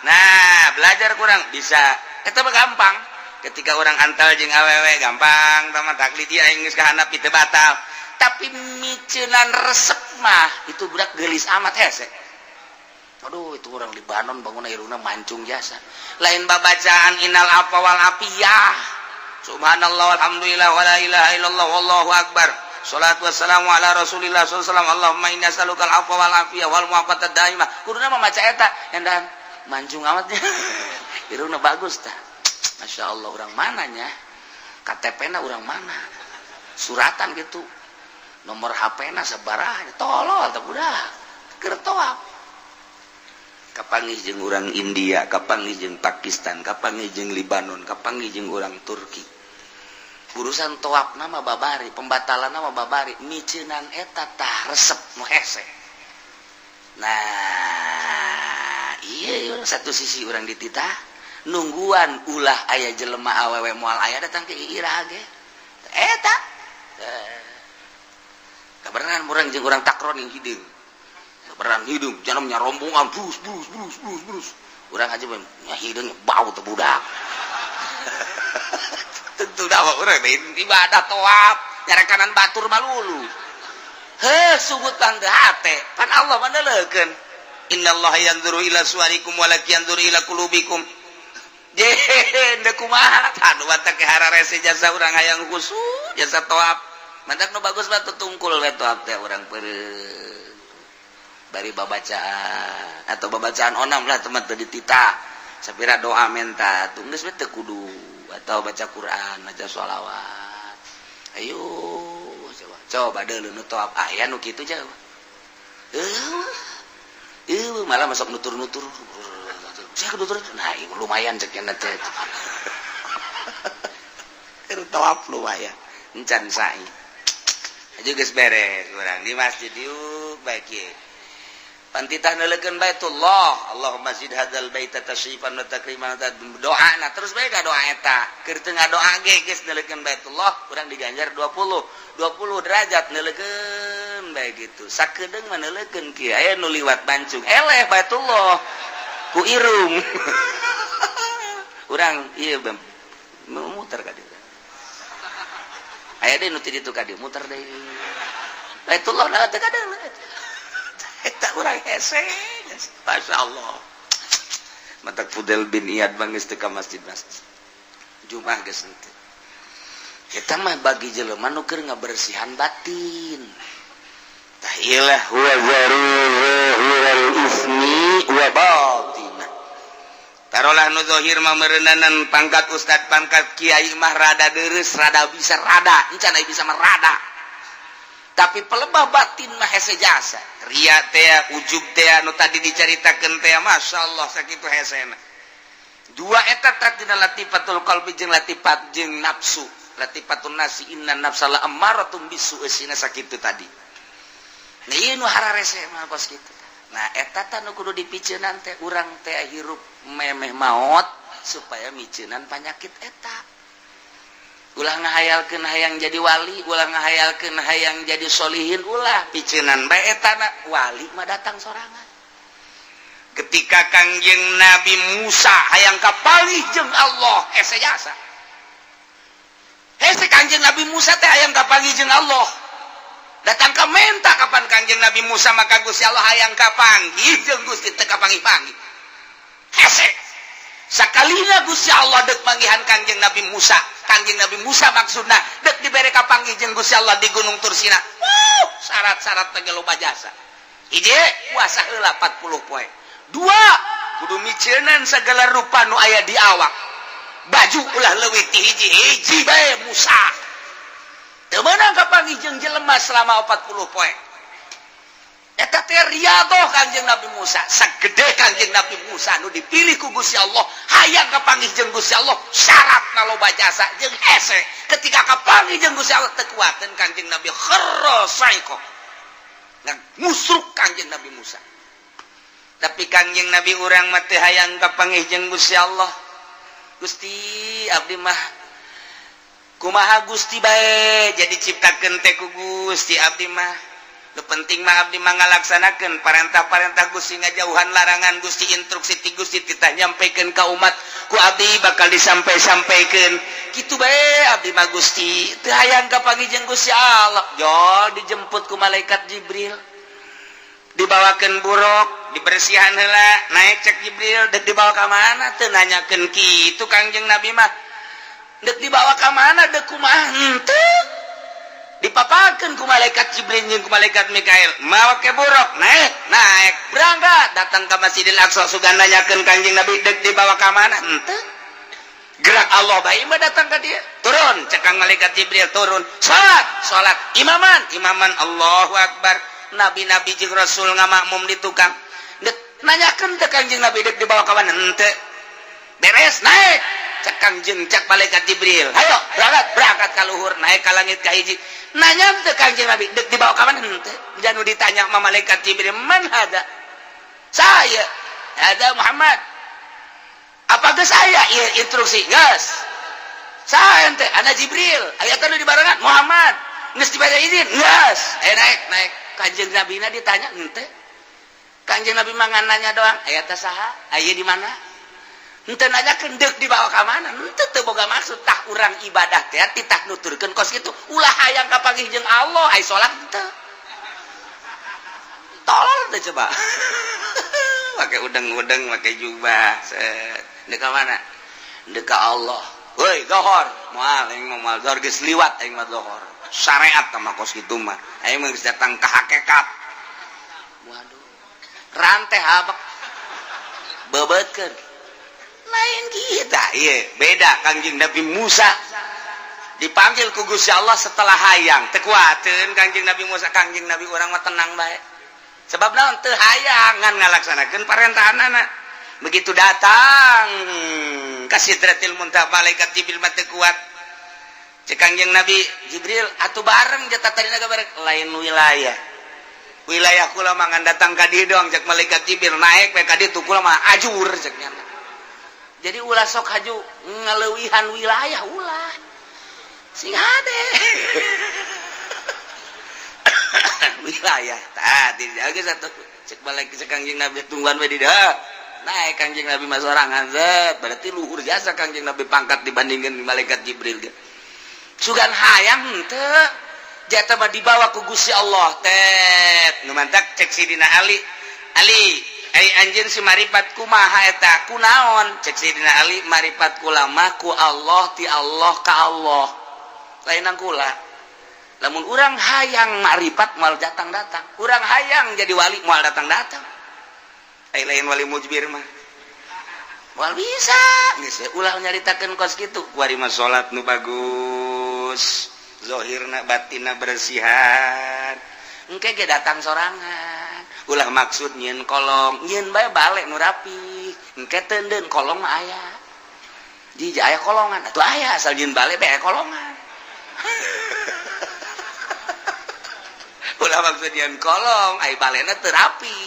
nah belajar kurang bisa eta mah gampang ketika orang antal jeung awewe gampang tama taklid dia geus kahandap teu batal tapi micenan resep mah itu budak geulis amat hese. Aduh itu orang Libanon bangun irungna mancung jasa lain babacaan innal afwa wal afiyah subhanallah walhamdulillah wala ilaha illallah wallahu akbar sholatu wassalamu ala rasulillah sallallahu alaihi wasallam Allahumma inna nas'alukal afwa wal afiyah wal mu'afatad daimah kuduna mah maca eta endan mancung amatnya irungna bagus tah masya Allah orang mananya KTP-na orang mana suratan gitu nomor HP-na sabaraha tolol tah budak keur toab kapanggih jeung urang India kapanggih jeung Pakistan kapanggih jeung Libanon kapanggih jeung urang Turki urusan toab nama babari pembatalan nama babari micenan eta tah resep nu hese. Nah iya satu sisi urang dititah nungguan ulah aya jelema awewe moal aya datang ke irah ge eta kabarengan urang jeung urang takron yang hideung beran hidung janamnya rombongan brus urang aja nya hidungnya bau teu budak tentu dawa urang ibadah toab nyarekanan batur malulu heuh sugut tangga hate pan Allah mandeleukeun innallaha yanzuru ila suwarikum wa la yanzuru ila qulubikum jeh kumaha tanu batak ke hararese jasa urang hayang khusyuk jasa toab mantak nu bagus mah tutungkul we toab teh urang peureun bari babacaan atau babacaan onam lah teman tadi tita sapira doa menta tunggus we teu kudu atau baca Quran baca sholawat ayo coba deuleu nu toab aya nu kitu jauh malah masuk nutur-nutur saya nutur nah lumayan cek nya teh keur toab lumayan encan sae aja geus beres urang di masjid yuk baik ye pantitah nelekeun Baitullah Allahumma zid hadzal baita tashrifan wa takriman doana terus bae ka doa eta keur teu ngadoa ge geus nelekeun Baitullah urang diganjar 20 derajat nelekeun bae gitu sakedeung mah nelekeun kieu aya nu liwat bancung eleh Baitullah ku irung urang ieu muter ka dieu aya deui nu ti ditu ka dieu muter deui Baitullah na teu kadeung eta urang hese masya Allah matak Fudel bin Iyad bangis teu ka masjid-masjid Jumat geus henteu eta mah bagi jelema nu keur ngabersihan batin tah ilah huwa zarul ismi wa batina tarolah nu zahir mah meureunanan pangkat ustad pangkat kiai mah rada deureus rada bisa rada encan aya bisa mah rada tapi pelebah batin mah hese jasa ria teh ujub teh anu tadi dicaritakeun teh masyaallah sakitu hesena dua eta tadina latifatul qalbi jeung latifat jeung nafsu latifatun nasi inna nafsala ammaratun bisu esina sakitu tadi nah ieu nu hararese mah kos kitu nah eta teh nu kudu dipiceunan teh urang teh hirup memeh maot supaya miceunan panyakit eta ulah ngahayalkeun hayang jadi wali ulah ngahayalkeun hayang jadi solihin ulah piceunan bae etana wali mah datang sorangan ketika Kangjeng Nabi Musa hayang kapanggih jeung Allah hese jasa hese Kangjeng Nabi Musa teh hayang kapanggih jeung Allah datang ka menta kapan Kangjeng Nabi Musa maka Gusti Allah hayang kapanggih jeung Gusti teu kapanggih-panggih hese sakalina Gusti Allah deuk manggihan Kangjeng Nabi Musa maksudna deuk dibere kapanggih jeung Gusti Allah di Gunung Tursina syarat-syarat teh loba jasa hiji puasa heula 40 poe dua kudu miceunan segala rupa nu aya di awak baju ulah leuwih ti hiji bae Musa teu meunang kapanggih jeung jelema selama 40 poe eta teh riyadoh Kangjeng Nabi Musa sagede Kangjeng Nabi Musa nu dipilih ku Gusti Allah hayang kapanggih jeung Gusti Allah syaratna loba jasa jeung hese ketika kapanggih jeung Gusti Allah teu kuateun Kangjeng Nabi kharra saiko musruk Kangjeng Nabi Musa tapi Kangjeng Nabi urang mah teu hayang kapanggih jeung Gusti Allah Gusti abdi mah kumaha Gusti bae jadi ciptakeun teh ku Gusti abdi mah nu penting mah abdi mangalaksanakeun parentah-parentah Gusti ngajauhan larangan Gusti instruksi ti Gusti titah nyampikeun ka umat ku abdi bakal disampai-sampaikeun kitu bae abdi mah Gusti teu hayang kapangijeng Gusti Allah jol dijemput ku malaikat Jibril dibawakeun buruk dibersihan heula naik cek Jibril dek dibawa ka mana teu nanyakeun kitu Kangjeng Nabi mah dek dibawa ka mana dek kumaha henteu dipapakeun ku malaikat Jibril jeung ku malaikat Mikail mawa ke buruk naik berangkat datang ke Masjidil Aqsa sugan nanyakeun Kangjeng Nabi dek dibawa ka mana henteu gerak Allah bae mah datang ka dia turun cek kang malaikat Jibril turun salat imaman Allahu Akbar nabi-nabi jeung rasul ngamakmum di tukang dek nanyakeun teh Kangjeng Nabi dek dibawa ka mana henteu beres naik cek Kangjeng cek malaikat Jibril hayo berangkat ka luhur naik ka langit ka hiji nanya teh Kangjeng Nabi dek dibawa ka mana henteu janu ditanya sama malaikat Jibril man hada saya ada Muhammad apa geus saya ieu instruksi geus saya ente ana Jibril aya teh di barengan Muhammad geus dibere izin geus naik Kangjeng Nabi na ditanya henteu Kangjeng Nabi mangan nanya doang aya teh saha aya di mana henteu nanyakeun deuk dibawa ka mana henteu teu boga maksud tah urang ibadah teh titah nuturkeun kos kitu ulah hayang kapanggih jeung Allah ai salat henteu tolol teh coba pakai udeng-udeng pakai jubah set deuk ka mana deuk ka Allah woi dohor moal aing moal dohor geus liwat aing mah dohor syariat mah kos kitu mah aing mah geus datang ka hakikat waduh ranteh habak bebeutkeun lain kita iya beda Kangjeng Nabi Musa dipanggil ku Gusti Allah setelah hayang teu kuateun Kangjeng Nabi Musa Kangjeng Nabi urang mah tenang bae sebab naon teu hayang ngan ngalaksanakeun parentahanana begitu datang ka Sidratil Muntaha malaikat Jibril mah teu kuat cek Kangjeng Nabi Jibril atuh bareng jata tadina bareng lain wilayah kula mah ngan datang ka dieu doang cek malaikat Jibril naik we ka dieu kula mah ajur ceknya jadi ulah sok haju ngeleuwihan wilayah ulah sing hade wilayah tadi geus satu cek balik ke Kangjeng Nabi tungguan we di dah naik Kangjeng Nabi mah sorangan zet berarti luhur jasa Kangjeng Nabi pangkat dibandingkan malaikat Jibril ge sugan hayang henteu jata mah dibawa ku Gusti Allah tet nu mantak cek sidina Ali ai anjeun si maripat kumaha eta kunaon cek sidina Ali maripat kula mah ku Allah ti Allah ka Allah lainang kula lamun urang hayang maripat moal datang-datang urang hayang jadi wali moal datang-datang ai lain wali mujbir mah moal bisa geus ulah nyaritakeun kos kitu kuari mah salat nu bagus zahirna batinna bersihan engke ge datang sorangan ulah maksud nyieun kolong nyieun bae bale nu rapi engke teundeun kolong mah aya di aya kolongan atuh aya asal nyieun bale bae kolongan ulah maksud nyieun kolong ai balena teu rapi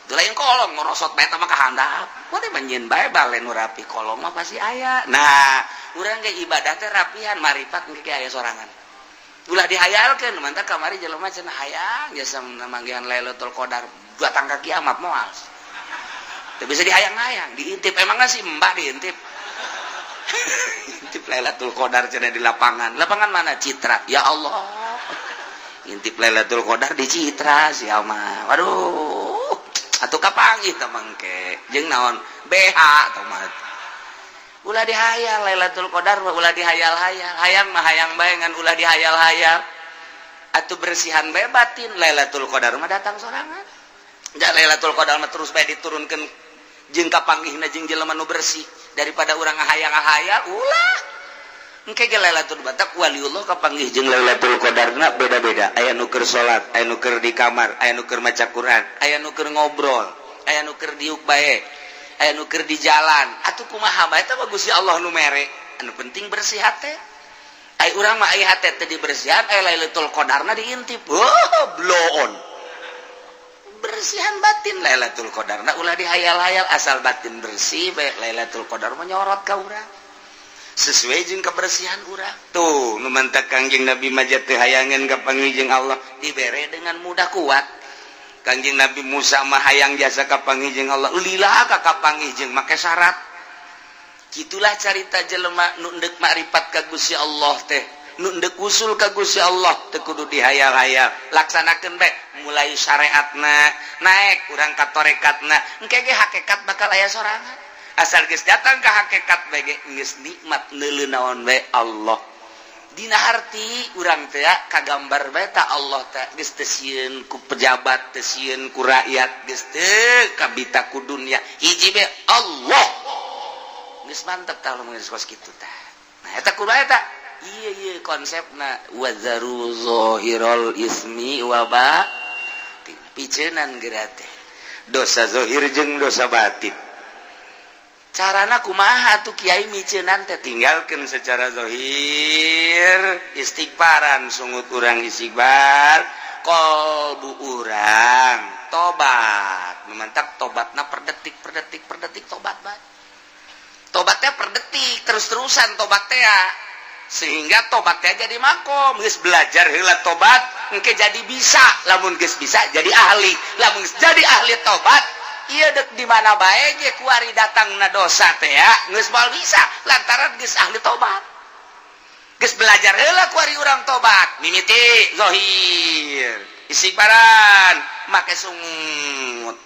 teu lain kolong ngorosot bae mah kahandap poe mah nyieun bae bale nu rapi kolong mah pasti aya nah urang ge ibadah teh rapihan maripat engke aya sorangan ulah dihayalkeun mantap kamari jelema cenah hayang jasa manggihan Lailatul Qadar datang ka kiamat moal teu bisa dihayang-hayang diintip emangna si mbak diintip intip Lailatul Qadar cenah di lapangan mana Citra ya Allah intip Lailatul Qadar di Citra sia mah waduh atuh kapanggih teh mangke jeung naon BH tah mah ulah dihayal Lailatul Qadar ulah dihayal-hayal hayang mah hayang bae ngan ulah dihayal-hayal atuh bersihan bae batin Lailatul Qadar mah datang sorangan da Lailatul Qadar mah terus bae diturunkeun jeung kapanggihna jeung jelema nu bersih daripada urang ngahayal-ngahayal ulah engke ge Lailatul Qadar waliullah kapanggih jeung Lailatul Qadarna beda-beda aya nu keur salat aya nu keur di kamar aya nu keur maca Quran aya nu keur ngobrol aya nu keur diuk bae aya nu keur di jalan atuh kumaha bae teh Gusti Allah nu mere anu penting bersih hate ai urang mah ai hate teh dibersihan ai Lailatul Qadarna diintip blow on bersihan batin Lailatul Qadarna ulah dihayal-hayal asal batin bersih bae Lailatul Qadar mah nyorot ka urang sesuai jeung kebersihan urang tuh nu mantak Kangjeng Nabi mah teu hayangan ka pangijeng Allah dibere dengan mudah kuat. Kangjeng Nabi Musa mah hayang jasa ka pangijeng Allah lila ka pangijeng make syarat. Gitulah carita jelema nu endek makrifat ka Gusti Allah teh, nu endek usul ka Gusti Allah teu kudu dihayal-hayal, laksanakeun bae mulai syariatna naik urang ka tarekatna engke ge hakikat bakal aya sorangan. Asal geus datang ka hakikat bae ge geus nikmat neuleuh naon bae Allah. Dina harti urang teh kagambar bae ta Allah teh geus teu sieun ku pejabat, teu sieun ku rakyat, geus teu kabita ku dunya. Hiji bae Allah. Geus mantep tah lamun geus kos kitu tah. Nah eta kudu eta. Ieu konsepna wazaru zahirul ismi wa batin. Piceunan geura teh. Dosa zahir jeung dosa batin. Carana kumaha tuh kiai miceunan teh tinggalkeun secara zahir istighfaran sungut urang istighfar qalbu urang tobat memantak tobatna per detik tobat bae tobatnya per detik terus-terusan tobat teh sehingga tobatnya jadi makom geus belajar heula tobat engke jadi bisa lamun geus bisa jadi ahli lamun jadi ahli tobat iya dek di mana bae ge kuari datangna dosa teh geus moal bisa lantaran geus ahli tobat. Geus belajar heula kuari urang tobat, mimiti zahir, istighfaran, make sungut.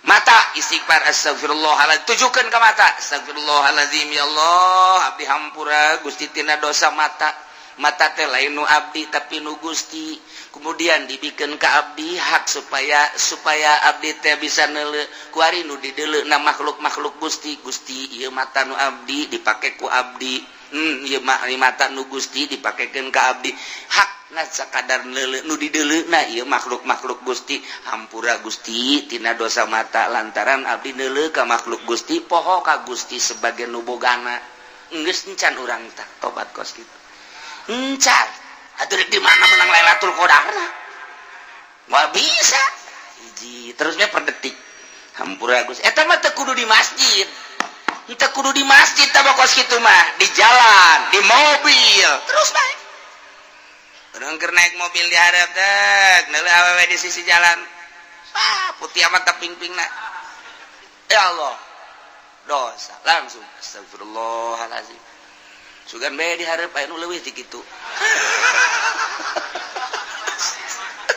Mata istighfar astagfirullahaladzim, tujukeun ka mata. Astagfirullahaladzim ya Allah, abdi hampura Gusti tina dosa mata. Mata teh lain nu abdi tapi nu Gusti. Kemudian dibikin ke abdi hak supaya abdi teh bisa neuleuh kuari nu dideleukna makhluk Gusti ieu mata nu abdi dipake ku abdi ieu mata nu Gusti dipakekeun ka abdi hakna sakadar neuleuh nu dideleukna ieu makhluk Gusti hampura Gusti tina dosa mata lantaran abdi neuleuh ka makhluk Gusti poho ka Gusti sebagai nu bogana geus encan urang tah tobat kos kitu encan. Atuh di mana menang Lailatul Qadarna? Moal bisa. Hiji, terusnya per detik. Hampura Gusti. Eta mah teu kudu di masjid. Teu kudu di masjid tah kos kitu mah, di jalan, di mobil. Terus bae. Urang keur naik mobil di hareup teh, neuleuh awewe di sisi jalan. Putih amat teh ping-pingna. Ya Allah. Dosa. Langsung astagfirullahalazim. Sugan bae di hareup aya nu leuwih ti kitu.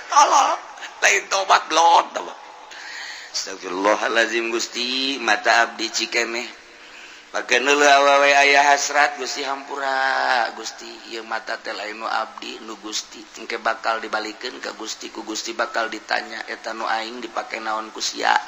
Tolol, lain tobat blot. Astagfirullahalazim Gusti, mata abdi cikeneh. Pake neuleuh awewe aya hasrat Gusti hampura. Gusti, ieu mata teh lain nu abdi nu Gusti. Engke bakal dibalikeun ka Gusti, ku Gusti bakal ditanya eta nu aing dipake naon ku sia.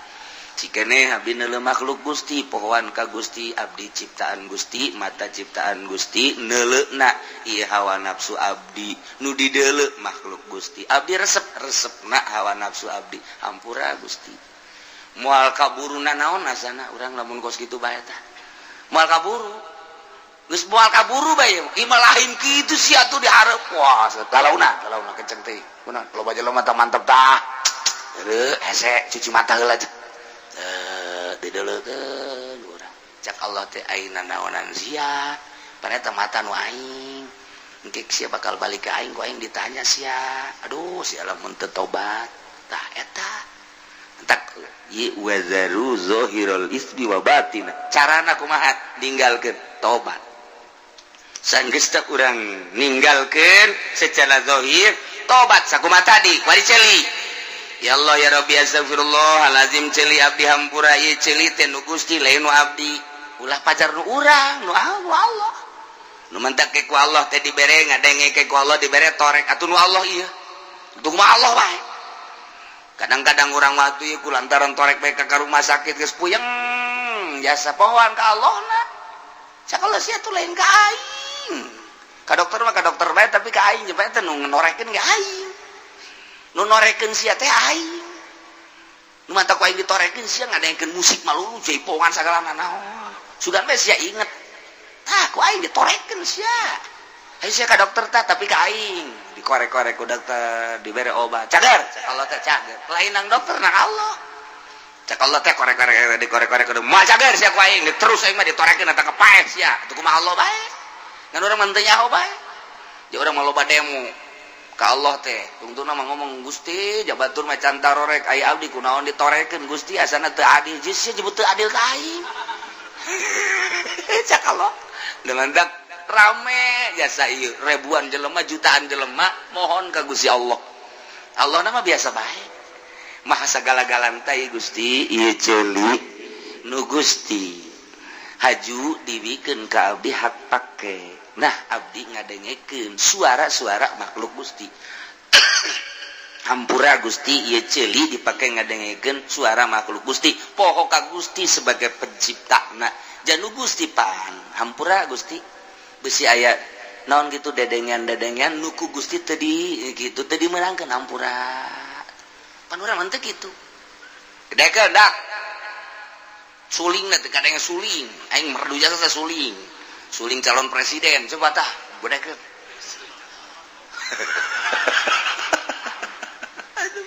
Cikeneh abdi neuleuh makhluk Gusti, pohoan ka Gusti, abdi ciptaan Gusti, mata ciptaan Gusti, neuleuhna ieu hawa nafsu abdi, nu dideuleuh makhluk Gusti. Abdi resep-resepna hawa nafsu abdi, hampura Gusti. Moal kaburuna naon asana urang lamun kos kitu bae tah. Moal kaburu. Geus moal kaburu bae, ieu mah lain kitu sia tuh dihareup. Wah, galauna kenceng teh. Kunaon loba jelema tah mantep tah. Heureuh hese cuci mata heula aja. Dideleukeun urang cak Allah teh ayeuna naonan sia paneta mata nu aing engke sia bakal balik ka aing ku aing ditanya sia aduh sia lamun teu tobat tah eta entak ye wazaru zahirul ismi wa batin carana kumaha ninggalkeun tobat sanggeus teh urang ninggalkeun secara zahir tobat sakumaha tadi kuari celi. Ya Allah ya Rabbi astagfirullahalazim celi abdi hampura ieu celi teh nu Gusti lain nu abdi ulah pacar nu urang nu Allah nu mentak ke ku Allah teh dibere ngadenge ke ku Allah dibere torek atuh nu Allah ieu itu mah Allah bae kadang-kadang urang mah atuh ieu kulantaran torek bae ka rumah sakit geus puyeng jasa pohoan ka Allahna sakala sia tuh lain ka aing ka dokter mah ka dokter bae tapi ka aing bae teh nu ngonorekeun ka aing nu norekeun sia teh aing nu mata ku aing ditorekeun sia ngadengkeun musik malulu jaipongan sagala naon sugan bae sia inget tah ku aing ditorekeun sia aya sia ka dokter tah tapi ka aing dikorek-korek ku dokter dibere obat cager Allah teh cager lain nang dokter nang Allah cak Allah teh korek-korek dikorek-korek kudu macager sia ku aing terus aing mah ditorekeun eta ka pae sia atuh kumaha Allah bae ngan urang mah teu nyaho bae jeung urang mah loba demo ka Allah teh tungtuna mah ngomong Gusti jabatur mah can tarorek aya abdi kunaon ditorekeun Gusti asana teu adil jeung sia nyebut teu adil ka aing cak Allah dengan dak rame jasa ieu ribuan jelema jutaan jelema mohon ka Gusti Allah Allah nama biasa bae maha sagala-galan teh Gusti ieu ceuli nu Gusti haju dibikeun ka abdi hak pake nah abdi ngadengekeun suara-suara makhluk Gusti hampura Gusti ieu ceuli dipake ngadengekeun suara makhluk Gusti poho ka Gusti sebagai penciptana janu Gusti pan hampura Gusti besi aya naon gitu dedengan nuku Gusti teu di kitu teu dimeunangkeun hampura pan urang mah teu kitu gedekeun dak sulingna teu kadang suling aing merdu jasa suling calon presiden coba tah gedekeun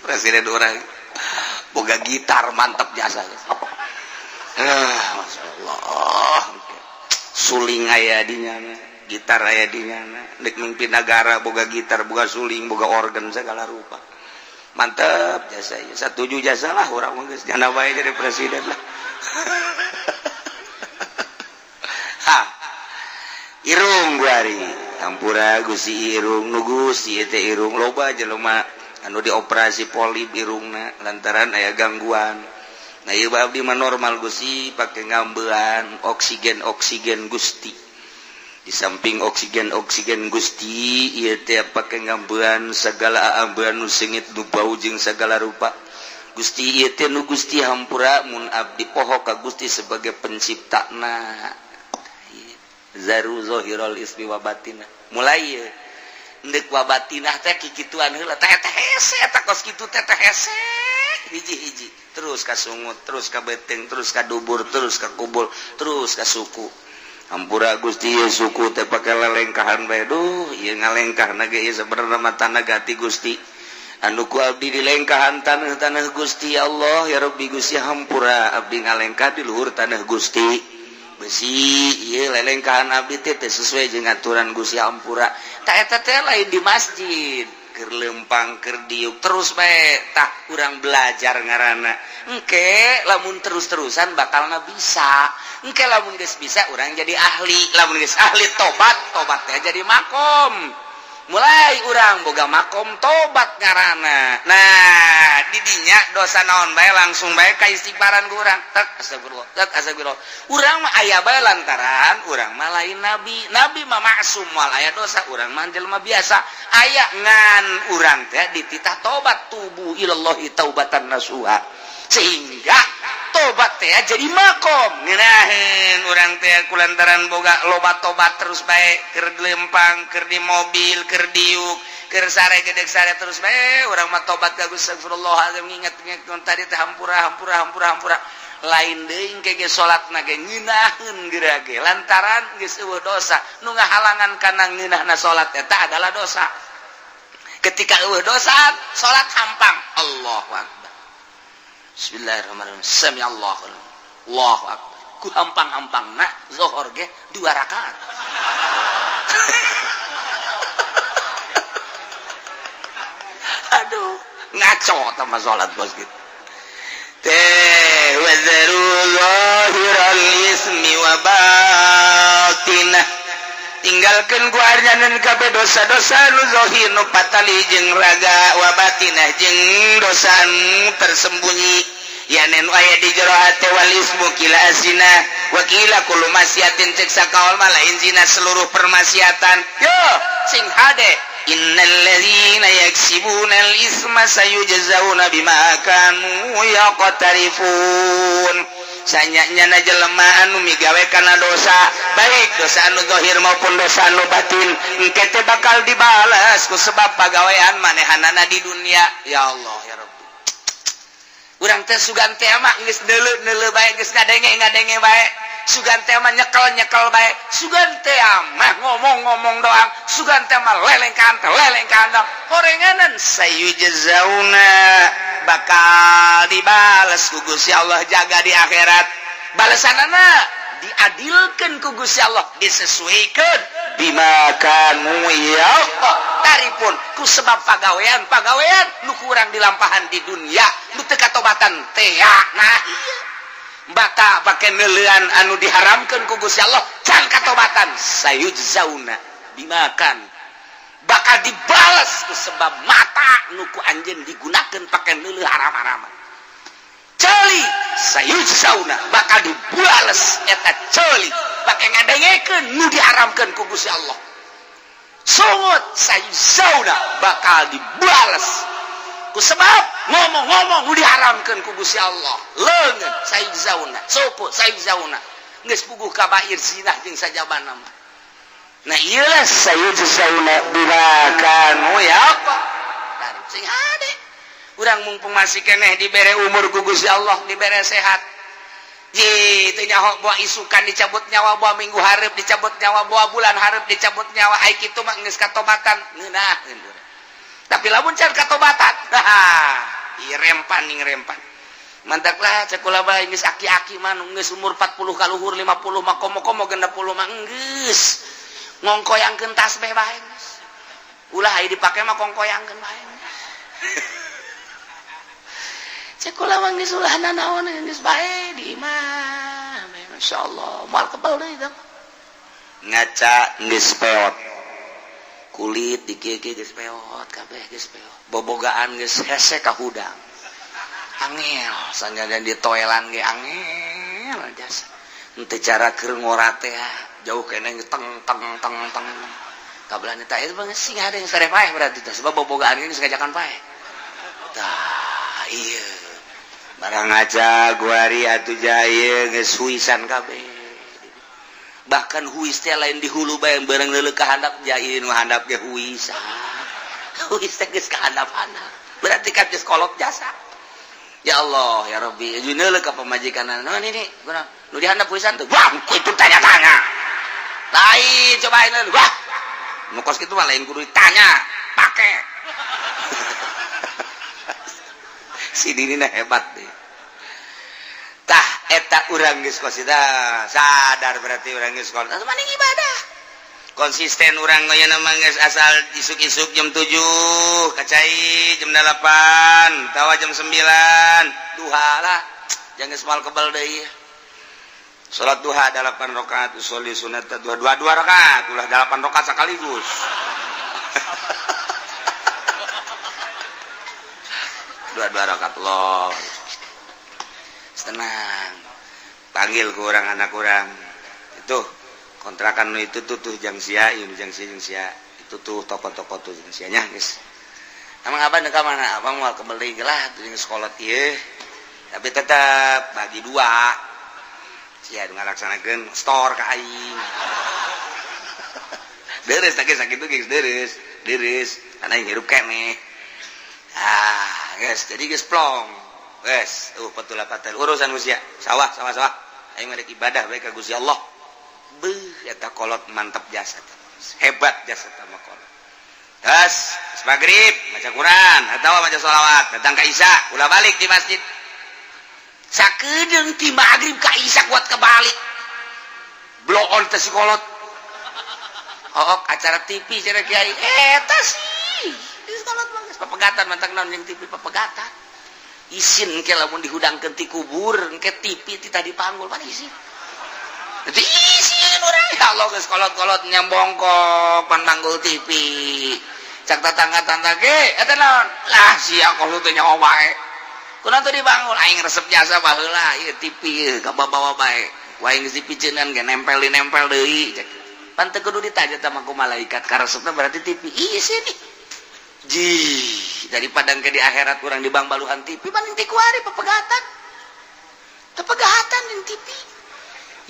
presiden urang boga gitar mantap jasa masyaallah suling aya di nyana gitar aya di nyana dek mimpin negara boga gitar boga suling boga organ segala rupa mantap jasa ieu satuju jasa lah urang mah geus jana bae jadi presiden lah ha irung guari hampura Gusti irung nu Gusti teh irung loba jelema anu dioperasi polip irungna lantaran aya gangguan nah ieu abdi mah normal Gusti pake ngambean oksigen Gusti di samping oksigen Gusti ieu teh pake ngambean sagala ambean nu sengit nu bau jeung sagala rupa Gusti ieu teh nu Gusti hampura mun abdi poho ka Gusti sebagai penciptana zaru zahirul ismi wa batinah mulai ieu ndek wa batinah teh kikituan heula teh hese eta kos kitu teh hese hiji-hiji terus ka sungut terus ka beteng terus ka dubur terus ka kubul terus ka suku hampura Gusti ieu suku teh pake lelengkahan bae duh ieu ngalengkahna ge ieu sabenerna mah tanah gati Gusti anu ku abdi dilengkahan taneuh Gusti ya Allah ya Rabbi Gusti hampura abdi ngalengkah di luhur taneuh Gusti besi ieu lelengkahan abdi teh sesuai jeung aturan Gusti hampura tah eta teh lain di masjid keur lempang keur diuk terus bae tah urang belajar ngaranna engke lamun terus-terusan bakalna bisa engke lamun geus bisa urang jadi ahli lamun geus ahli tobat teh jadi makom mulai urang boga makom tobat ngaranna nah di dinya dosa naon bae langsung bae ka istighfaran ku urang tak astagfirullah urang mah aya bae lantaran urang mah lain nabi mah maksum moal aya dosa urang mah jelema biasa aya ngan urang teh dititah tobat tubu ilallahi taubatan nasuha sehingga tobat teh jadi makom ngeunaheun urang teh kulantaran boga loba tobat terus bae keur lempang keur di mobil keur diuk keur sare gedeg sare terus bae urang mah tobat ka Gusti astagfirullahalazim nginget-nginget tadi teh hampura lain deui ge salatna ge ngeunaheun geura ge lantaran geus eueuh dosa nu ngahalangan kana ngeunahna salat eta adalah dosa ketika eueuh dosa salat hampang Allahu akbar Bismillahirrahmanirrahim sami Allahu akbar ku hampang-hampangna zuhur ge 2 rakaat aduh ngaco sama salat bos gitu teh wa zaru zahiral ismi wa batinah tinggalkeun ku arnyaneun kabeh dosa-dosa nu zahir nu patali jeung raga wa batinah jeung dosa nu tersembunyi yanen aya di jero hate wal ismu kila azina wa kila kullu masyiatin cek sakaul malain zina seluruh permaksiatan yo sing hade innal ladzina yaksibuna al isma sayujzauna bima kanu yaqtarifun sanyanya jelema anu migawe kana dosa baik dosa anu zahir maupun dosa anu batin engke teh bakal dibalas ku sebab pagawean manehanana di dunia ya Allah ya Rabbi urang teh sugan teh mah geus neuleuh bae geus ngadenge bae sugan teh mah nyekel bae sugan teh mah ngomong doang sugan teh mah lelengkan doang horenganan sayujzauna bakal dibales ku Gusti Allah jaga di akhirat balasanana diadilkeun ku Gusti Allah disesuaikeun bima kanu taripun ku sebab pagawean nu kurang dilampahan di dunia nu teu katobatan teh nah ieu baka bake neulean anu diharamkeun ku Gusti Allah can katobatan sayujzauna bimakan bakal dibalas ku sebab mata nu ku anjeun digunakeun pake neuleuh haram-haraman ceuli sayujzauna bakal dibales eta ceuli pake ngadengekeun nu diharamkeun ku Gusti Allah sungut sayujzauna bakal dibales ku sebab ngomong-ngomong nu diharamkeun ku Gusti Allah leungeun sayujzauna sopo sayujzauna geus puguh kabair zina jeung sajabana mah nah iyalah sayujzauna bima kanu dari sing hade urang mumpung masih keneh dibere umur ku Gusti Allah dibere sehat ye teu nyaho bawa isukan dicabut nyawa bawa minggu hareup dicabut nyawa bawa bulan hareup dicabut nyawa ai kitu mah geus katobatan ngeunaheun tapi lamun can katobatan ieu rempan ning rempan mantaklah cekula bae geus aki-aki mah geus umur 40 kaluhur 50 mah komo-komo 60 mah geus ngongkoyangkeun tasbih bae geus ulah aya dipake mah kongkoyangkeun bae cekula mah geus ulah nanaon geus bae di imah masyaallah moal kebal deui tah ngaca geus peot kulit dikeke geus peot kabeh geus peot bobogaan geus hese ka hudang angel sanjadan di toilan ge angel jasa henteu cara keur ngora teh jauh keneh teng teng teng teng kabelan eta ieu mah sing ada yang sare paeh berarti teh sebab bobogaan geus ngajakan paeh tah ieu barang aja guari atuh jaya geus huisan kabeh bahkan huis teh lain di hulu bae bareng leuleuh ka handap jai nu handap ge huis huis teh geus ka handap-handap berarti kan geus kolot jasa ya Allah ya Rabbi juneuleuh ka pamajikanna naon ini nu di handap huisan teh wah itu tanya-tanya lain cobain wah nu kos kitu mah lain kudu ditanya pake si dirina hebat deh tah eta urang geus kos eta sadar berarti urang geus kos eta maning ibadah konsisten urang aya mah geus asal isuk-isuk jam 7 kacai jam 8 tawa jam 9 duha lah jangan geus moal kebal deui salat duha 8 rakaat usolli sunat dua rakaat ulah 8 rakaat sakaligus dua rakaat loh tenang panggil ke orang anak orang itu kontrakan itu tuh jang sia itu tuh toko-toko tuh jang sianya guys emang abang ke mana abang mau kembali lah tuh yang sekolah ieu tapi tetap bagi dua sia ngalaksanakeun store ka aing deres sakit tuh guys deres karena yang hirup keneh guys jadi guys plong guys, betul urusan usia sawah aing mereka ibadah bae ka Gusti Allah. Beuh eta kolot mantap jasa. Hebat jasa mah kolot. Tas, maghrib maca Quran atawa maca shalawat, datang ka Isya, ulah balik di masjid. Sakedeung ti maghrib ka Isya kuat kebalik. Blow on teh si kolot. Acara TV cara kiai eta sih. Di kolot mah geus papegatan mantang naon jeung TV papegatan. Isin ke lamun dihudangkeun ti kubur engke TV ti tadi panggul pan isin. Jadi isin urang ya Allah geus kolot-kolot nyambongkok pan panggul TV. Cak tetangga-tetangga ge eta naon? Lah sia kolot teh nyawa bae. Kunaon teh dibangun aing resep jasa baheula ieu TV ieu ka bawa bae. Wae geus dipiceunan ge nempel deui cek. Pan teu kudu ditaja sama ku malaikat karesepna berarti TV isin nih. Daripada ke di akhirat kurang di bang baluhan TV paling ti kuari pepegatan yang TV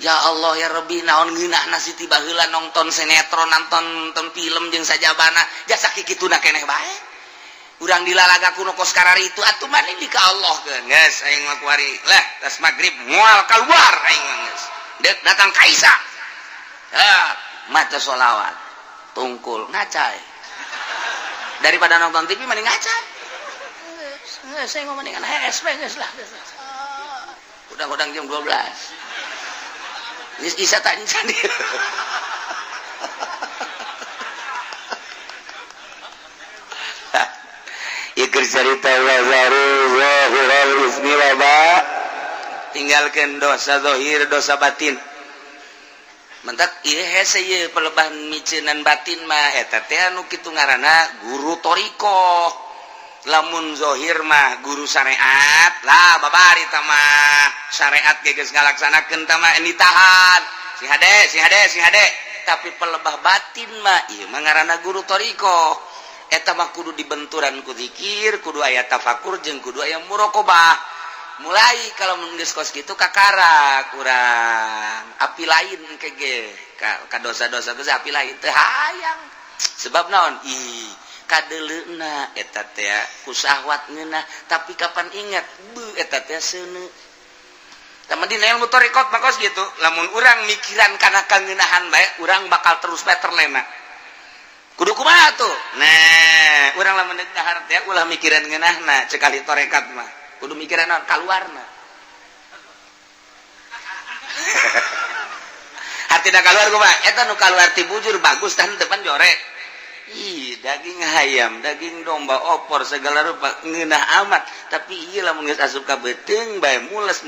ya Allah ya Rabbi naon ngeunahna Siti baheula nonton sinetron nonton film jeung sajabana jasa kikituna keneh bae urang dilalaga kuno kos karari itu atuh mani di ka Allah keun geus aing mah kuari lah tas magrib moal keluar aing mah geus datang ka Isya maca sholawat tungkul ngacai daripada nonton TV mending ngaca Saya ngomong dengan hespe geus lah. Udang-udang jam 12. Geus isa tanya dia. Ikir cerita wazaru zahiral ismi waba, tinggalkan dosa zahir dosa batin. Mentak ieu hese ieu pelebahan micenan batin mah eta teh anu kitu ngaranna guru toriko. Lamun zahir mah guru syariat lah babari tah mah syariat ge geus ngalaksanakeun tah mah nitahan si hade tapi pelebah batin mah ieu mah ngaranna guru toriko. Eta mah kudu dibenturan ku zikir, kudu aya tafakur jeung kudu aya muraqabah. Mulai kalau geus kos kitu kakarak urang api lain kege ka dosa-dosa geus api lain teu hayang. Sebab naon? Kadeleuna eta teh ku syahwat ngeunah tapi kapan ingat eta teh seuneu. Tama dina ilmu tarekat mah kos kitu, lamun urang mikiran kana kangeunahan bae urang bakal terus terlena. Kudu kumaha tuh? Nah, urang lamun deuk dahar teh ulah mikiran ngeunahna cekali tarekat mah. Kudu mikiran naon kaluarna. Hartina kaluar kumaha? Eta nu kaluar ti bujur bagus tah depan jorek. Daging ayam, daging domba, opor segala rupa ngeunah amat, tapi ieu lamun geus asup ka beuteung bae mules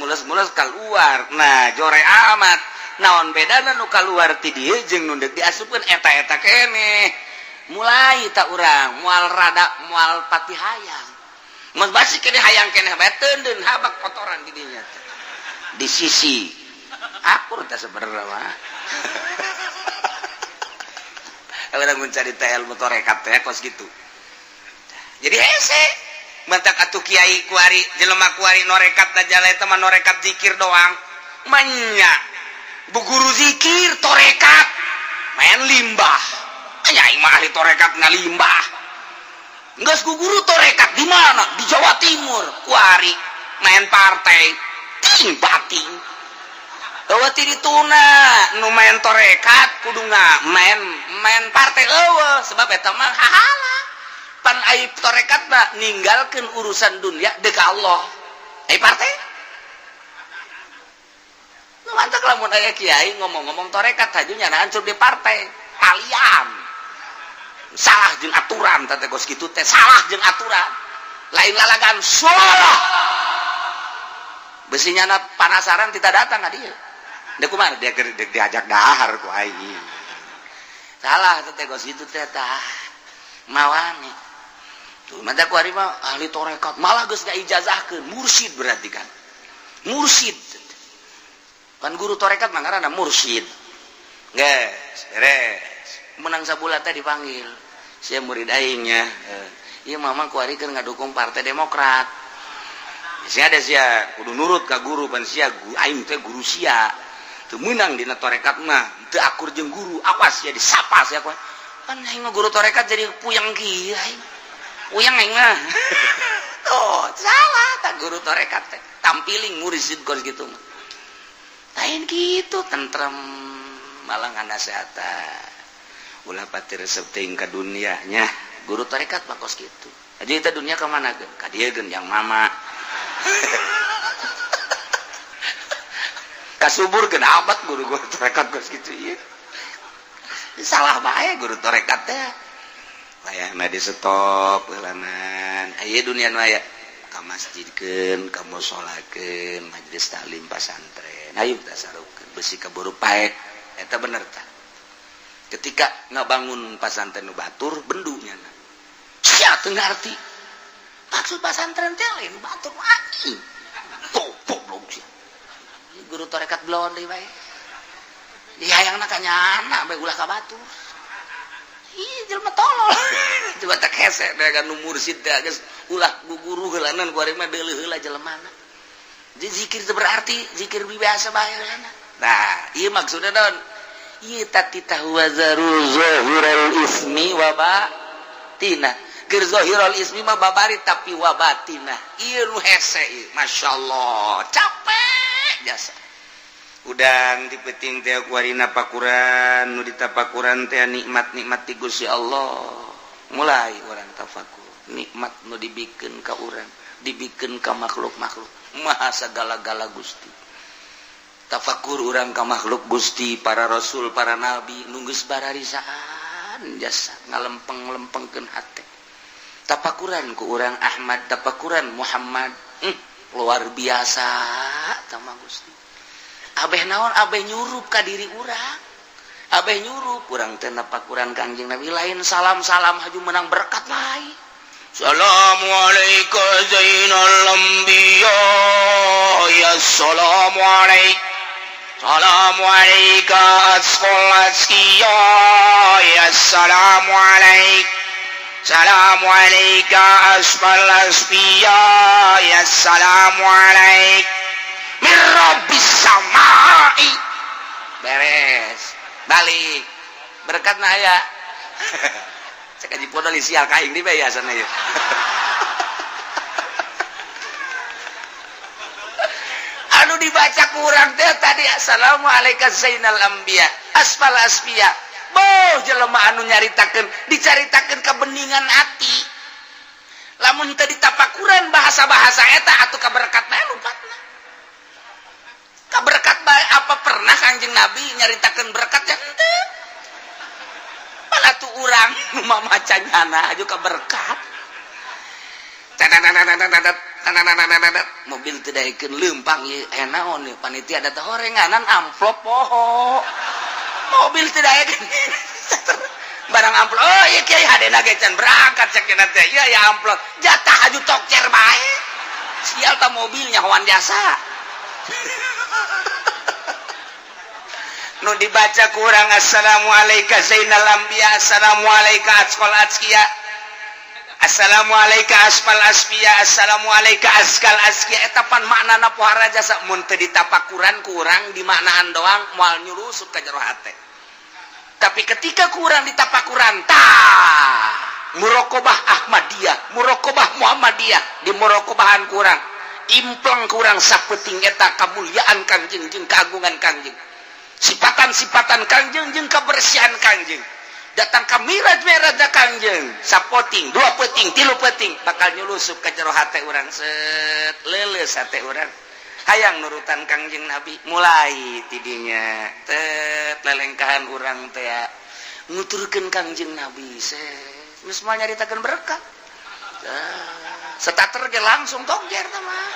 kaluar. Nah, jore amat. Naon bedana nu kaluar ti dieu jeung nu deuk diasupkeun eta-eta keneh. Mulai tak urang mual rada mual pati hayang mas basi kene hayang kene bae teundeun habak kotoran di dinya di sisi akur teh sebenarnya mah urang mun cari teh ilmu tarekat teh kos gitu jadi hese mantak atuh kiai kuari jelema kuari norekat da jala eta mah norekat zikir doang manya bu guru zikir tarekat main limbah aing mah ahli tarekat ngalimbah. Geus ku guru tarekat di mana? Di Jawa Timur. Kuari main partai ting bating. Eueuh ti dituna nu main tarekat kudu main partai eueuh sebab eta mah hahala. Pan ai tarekat mah ninggalkeun urusan dunia deuk ka Allah. Ai partai? Nu mantak lamun aya kiai ngomong-ngomong tarekat haju nyana hancur di partai. Kalian salah jeung aturan teh kos kitu teh salah jeung aturan lain lalagan salah beusinya panasaran tidak datang ka dieu da kumaha dia diajak dahar ku aing salah teh kos kitu teh tah mawane tuh mata ku ari mah ahli tarekat malah geus ngaijazahkeun mursyid berarti kan mursyid kan guru tarekat mah ngaranna mursyid geus beres menang sabulat teh dipanggil sia murid aingnya ieu mama kuari keur ngadukung Partai Demokrat sia ada sia kudu nurut ka guru pan sia aing teh guru sia teu meunang dina tarekat mah teu akur jeung guru awas ya disapa sia ku pan aing mah guru tarekat jadi puyeng kieu aing puyeng aing mah tuh salah tak guru tarekat teh tampiling murisid kos kitu mah lain kitu tentrem malah nganasehatan ulah pati resep teuing ka dunianya guru tarekat mah kos kitu aja eta dunia ka mana geun ka dieu geun yang mama kasuburkeun abad guru tarekat kos kitu ieu salah bae guru tarekat teh layahna di stop heulanan aya dunia nu aya ka masjidkeun ka musolakeun majelis taklim pasantren ayo kita sarupkeun besi kaburu paek eta bener tah ketika ngabangun pasantren nu batur bendunya sia teu ngarti maksud pasantren teh lain batur mah anjing goblok sia guru tarekat belon deui bae dihayangna ka nyana bae ulah ka batur ih jelema tolol coba tak hese dagan nu mursyid teh geus ulah guguru heulanan ku ari mah deuleuh heula jelemana zikir teh berarti zikir biasa bae heulana nah ieu maksudna naon ieu tatita wazaru zahiral ismi wa batinah keur zahirul ismi mah babari tapi wa batinah ieu nu hese ieu masyaallah capek jasa udang dipeting teh kuarina pakuran nu ditapakuran teh nikmat-nikmat ti Gusti Allah mulai urang tafakur nikmat nu dibikin ka urang dibikin ka makhluk-makhluk maha sagala-gala Gusti tafakur urang ka makhluk Gusti para rasul para nabi nunggus bararisaan jasa ngalempeng-lempengkeun hate tafakuran ku urang Ahmad tafakuran Muhammad luar biasa tama Gusti abeh naon abeh nyurup ka diri urang abeh nyurup urang teh tafakuran Kangjeng Nabi lain salam-salam haju menang berkat lain Assalamualaikum Zainal Anbiya ya Assalamualaikum Assalamualaikum Asqal Asqiya ya Assalamualaikum Assalamualaikum Asqal Asqiya ya Assalamualaikum Min Rabbis Samai beres balik berkat na aya cek aja podol sial kaing di baya sana ya anu dibaca kurang teh tadi Assalamualaikum Zainal Anbiya asfal asfiya boh jelema anu nyaritakeun dicaritakeun kebeningan hati lamun teu ditapakuran bahasa-bahasa eta atuh kaberkat bae lupatna kaberkat bae apa pernah Kanjeng Nabi nyaritakeun berkat ya henteu malah tuh urang nu mamacanyana aju kaberkat mobil teu daekeun leumpang ieu naon ieu panitia da teh horenganan amplop poho mobil teu daekeun barang amplop oh ieu kiai hadena ge can berangkat cek cenah teh ieu ya amplop jatah aju tokcer bae sial ta mobilnya hoan jasa nu dibaca kurang Assalamualaikum Zainal Anbiya Assalamualaikum Asqal Asqiya Assalamualaikum Asfal Asfiya Assalamualaikum Asqal Asqiya eta pan maknana pohara jasa mun teu ditapakuran kurang dimaknaan doang moal nyurusup ka jero hate tapi ketika kurang ditapakuran muraqabah Ahmadiyah muraqabah Muhammadiyah di muraqabahan kurang impleng kurang sapeting eta kamulyaan Kangjeng jeung keagungan Kangjeng sifatan-sifatan Kangjeng jeung kebersihan Kangjeng datang ka miraj-miraj da Kangjeng sapoting dua peuting tilu peuting bakal nyulusup ka jero hate urang set leuleus hate urang hayang nurutan Kangjeng Nabi mulai tidinya tet lelengkahan urang teh nguturkeun Kangjeng Nabi set geus mah nyaritakeun berkat starter ge langsung togjer teh mah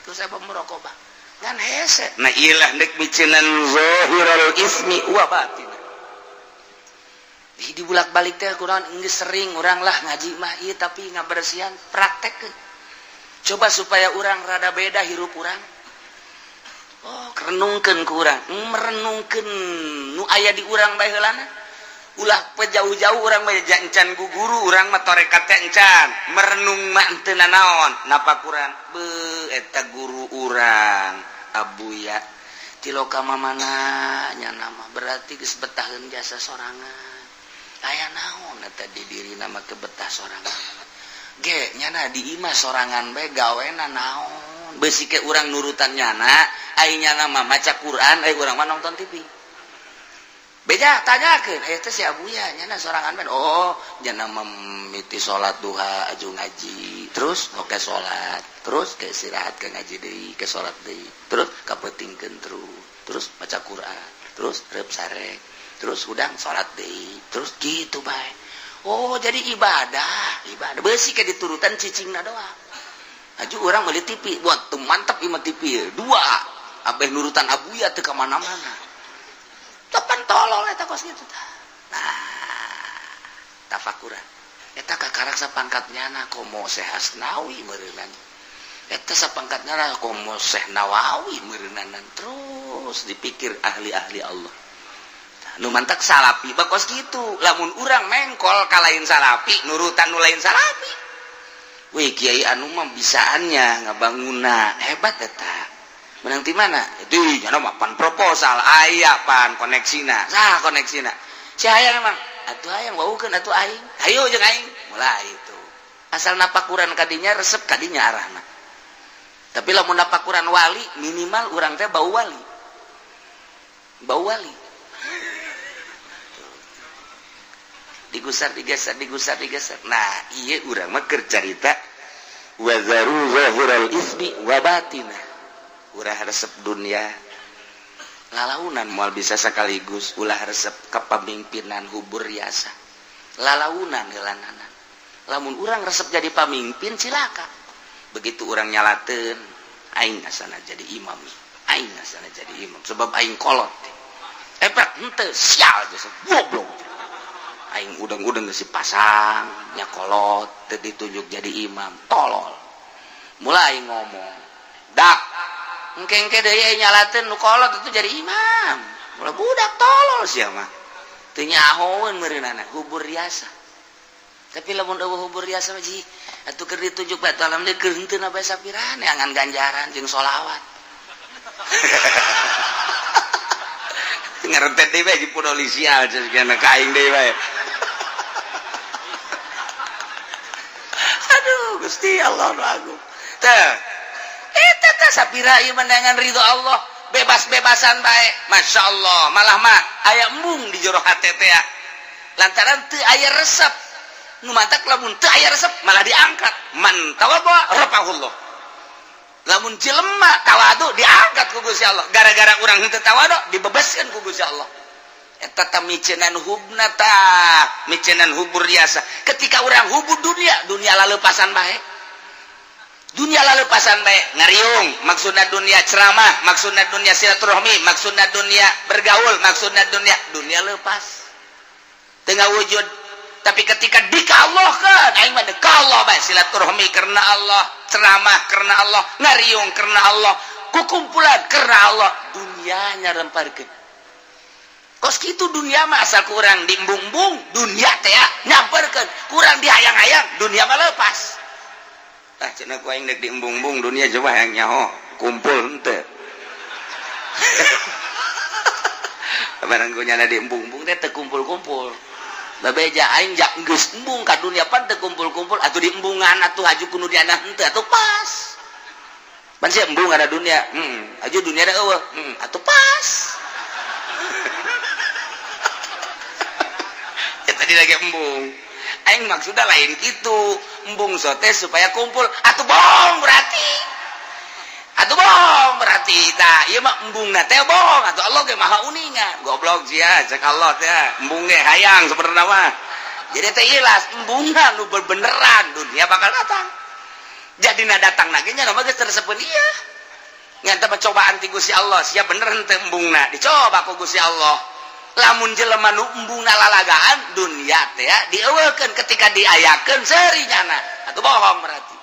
itu saya pemuraqabah ngan hese nah ilah dek micenan zahirul ismi wa batin di bulak-balik teh kurang geus sering urang lah ngaji mah ieu tapi ngabersihan praktekkeun coba supaya urang rada beda hirup urang oh renungkeun ku urang merenungkeun nu aya di urang bae heulana ulah pejauh-jauh urang bae encan guguru urang mah tarekat teh encan merenung mah teu naon napakuran eta guru urang abuya tiloka mamana nya nama berarti geus betaheun jasa sorangan aya naon eta di diri nama kebetah sorangan ge nyana di imah sorangan bae gawena naon beusi ke urang nurutan nyana ai nyana mah maca Quran ai urang mah nonton TV beda tanyakeun eta si abuya nyana sorangan bae oh nyana mimiti salat duha aju ngaji terus oke salat terus ke istirahat ke ngaji deui ke salat deui terus kapetingkeun terus baca Quran terus reup sareng terus udang salat deui terus gitu bae oh jadi ibadah beusi ke diturutan cicingna doang aju urang meuli TV buat mantep imah TV dua abeh nurutan abuya teu ka mana-mana tepan tolol eta kos kitu tah nah tafakuran eta kakarak sapangkatnyana komo Syekh Asnawi meureunana eta sapangkatnyana komo Syekh Nawawi meureunanan terus dipikir ahli-ahli Allah nu mantak salapi bakos kitu lamun urang mengkol ka lain salapi nurutan nu lain salapi we kiai anu mah bisaannya ngabangunna hebat eta menang di mana itu nya mah pan proposal aya pan koneksina sah koneksina si hayang emang atuh hayang waukeun atuh aing hayu jeung aing mulai itu asal napakuran kadinya resep kadinya arahna tapi lamun napakuran wali minimal urang teh bau wali digusar digeser nah iya urang mah keur carita wa zaru zahiral ismi wa batina urang resep dunia lalaunan moal bisa sekaligus ulah resep kepemimpinan hubur riasa lalaunan heulanan lamun urang resep jadi pamimpin cilaka begitu urang nyalateun aing asana jadi imam sebab aing kolot efek henteu sial geus goblok aing udang-udang geus pasang nya kolot teu ditunjuk jadi imam tolol mulai ngomong dak engke-engke deui nyalateun nu kolot itu jadi imam ulah budak tolol sia mah teu nyahoeun meureunana hubur riasa tapi lamun eueuh hubur riasa mah ji atuh keur ditunjuk bae alhamdulillah keur henteu na bae sapirane angan ganjaran jeung sholawat ngerentet deh bae di polisial jadi kain deh bae aduh Gusti Allah nu agung teh eta teh sapira ieu menangan ridho Allah bebas-bebasan bae Masya Allah malah mah aya embung di jero hate teh lantaran teu aya resep nu mantak lamun teu aya resep malah diangkat man tawadhu rafa'ullah lamun jelema tawadu diangkat ku Gusti Allah gara-gara urang henteu tawadu dibebaskeun ku Gusti Allah eta tah micenan hubna tah micenan hubur riasa ketika urang hubur dunia laleupasan bae ngariung maksudna dunia ceramah maksudna dunia silaturahmi maksudna dunia bergaul maksudna dunia leupas teu ngawujud tapi ketika dikallahkeun aing mah dekallah bae silaturahmi karena Allah ceramah karena Allah ngariung karena Allah kukumpulan karena Allah dunia nyaremparkeun kos kitu dunia mah asal kurang diembung-embung dunia teh nyamperkeun kurang dihayang-hayang dunia mah leupas tah cenah ku aing deuk diembung-embung dunia coba hayang nyaho kumpul henteu barang ku nyana diembung-embung teh teu kumpul-kumpul babeja aing jak geus embung ka dunia pan teu kumpul-kumpul atuh diembungan atuh haju kudu diana henteu atuh pas pan sia embung ada dunia aju dunia da eueuh atuh pas eta tadi lagi embung aing maksudna lain kitu embung sote supaya kumpul atuh bohong berarti tah ieu mah embungna teh bohong atuh Allah ge maha uningan goblok sia cek Allah teh embung ge hayang sebenarnya mah jadi teh ilas embungna nu beneran dunia bakal datang jadi na datang lagi nya mah geus terseupeun ieu nya teh cobaan ti Gusti Allah sia bener henteu embungna dicoba ku Gusti Allah lamun jelema nu embungna lalagaan dunia teh dieuweukeun ketika diayakeun serinyana atuh bohong berarti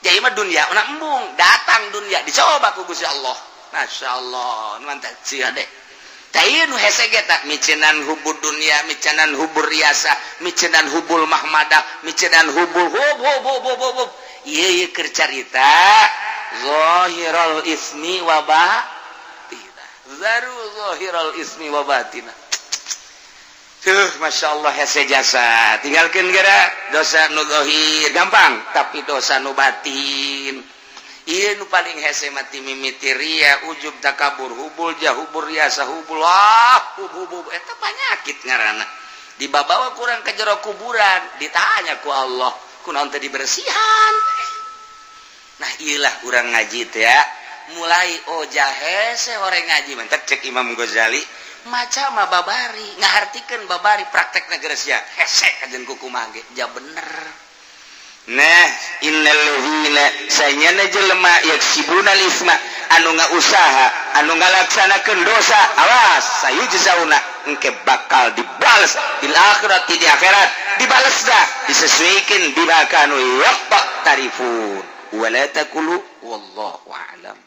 jadi mah dunia una embung datang dunia dicoba ku Gusti Allah Masya Allah mantap sia deh tah ieu nu hese ge tah micenan hubur dunia micenan hubur riasa micenan hubul mahmadah micenan hubul hub ieu keur carita zahirul ismi wa batina zaru zahirul ismi wa batina Masya Allah hese jasa tinggalkan gara dosa nu zahir gampang tapi dosa nu batin ieu nu paling hese mati mimiti ria ujub takabur hubul jahubur riasa hubul hubul eta panyakit ngaranna dibawa kurang ke jero kuburan ditanya ku Allah kunaon teh dibersihan nah ieulah urang ngaji teh mulai hese horeng ngaji mantep cek Imam Ghazali maca mah babari ngahartikeun babari praktek negara sia hese kajen kukumaha ge ja bener nah innal ladzina sayana jelema yaksibuna lisma anu ngausaha anu ngalaksanakeun dosa awas sayujzauna engke bakal dibales di akhirat di akhirat dibales dah disesuaikan bima kanu yaqta tarifun wala taqulu wallahu a'lam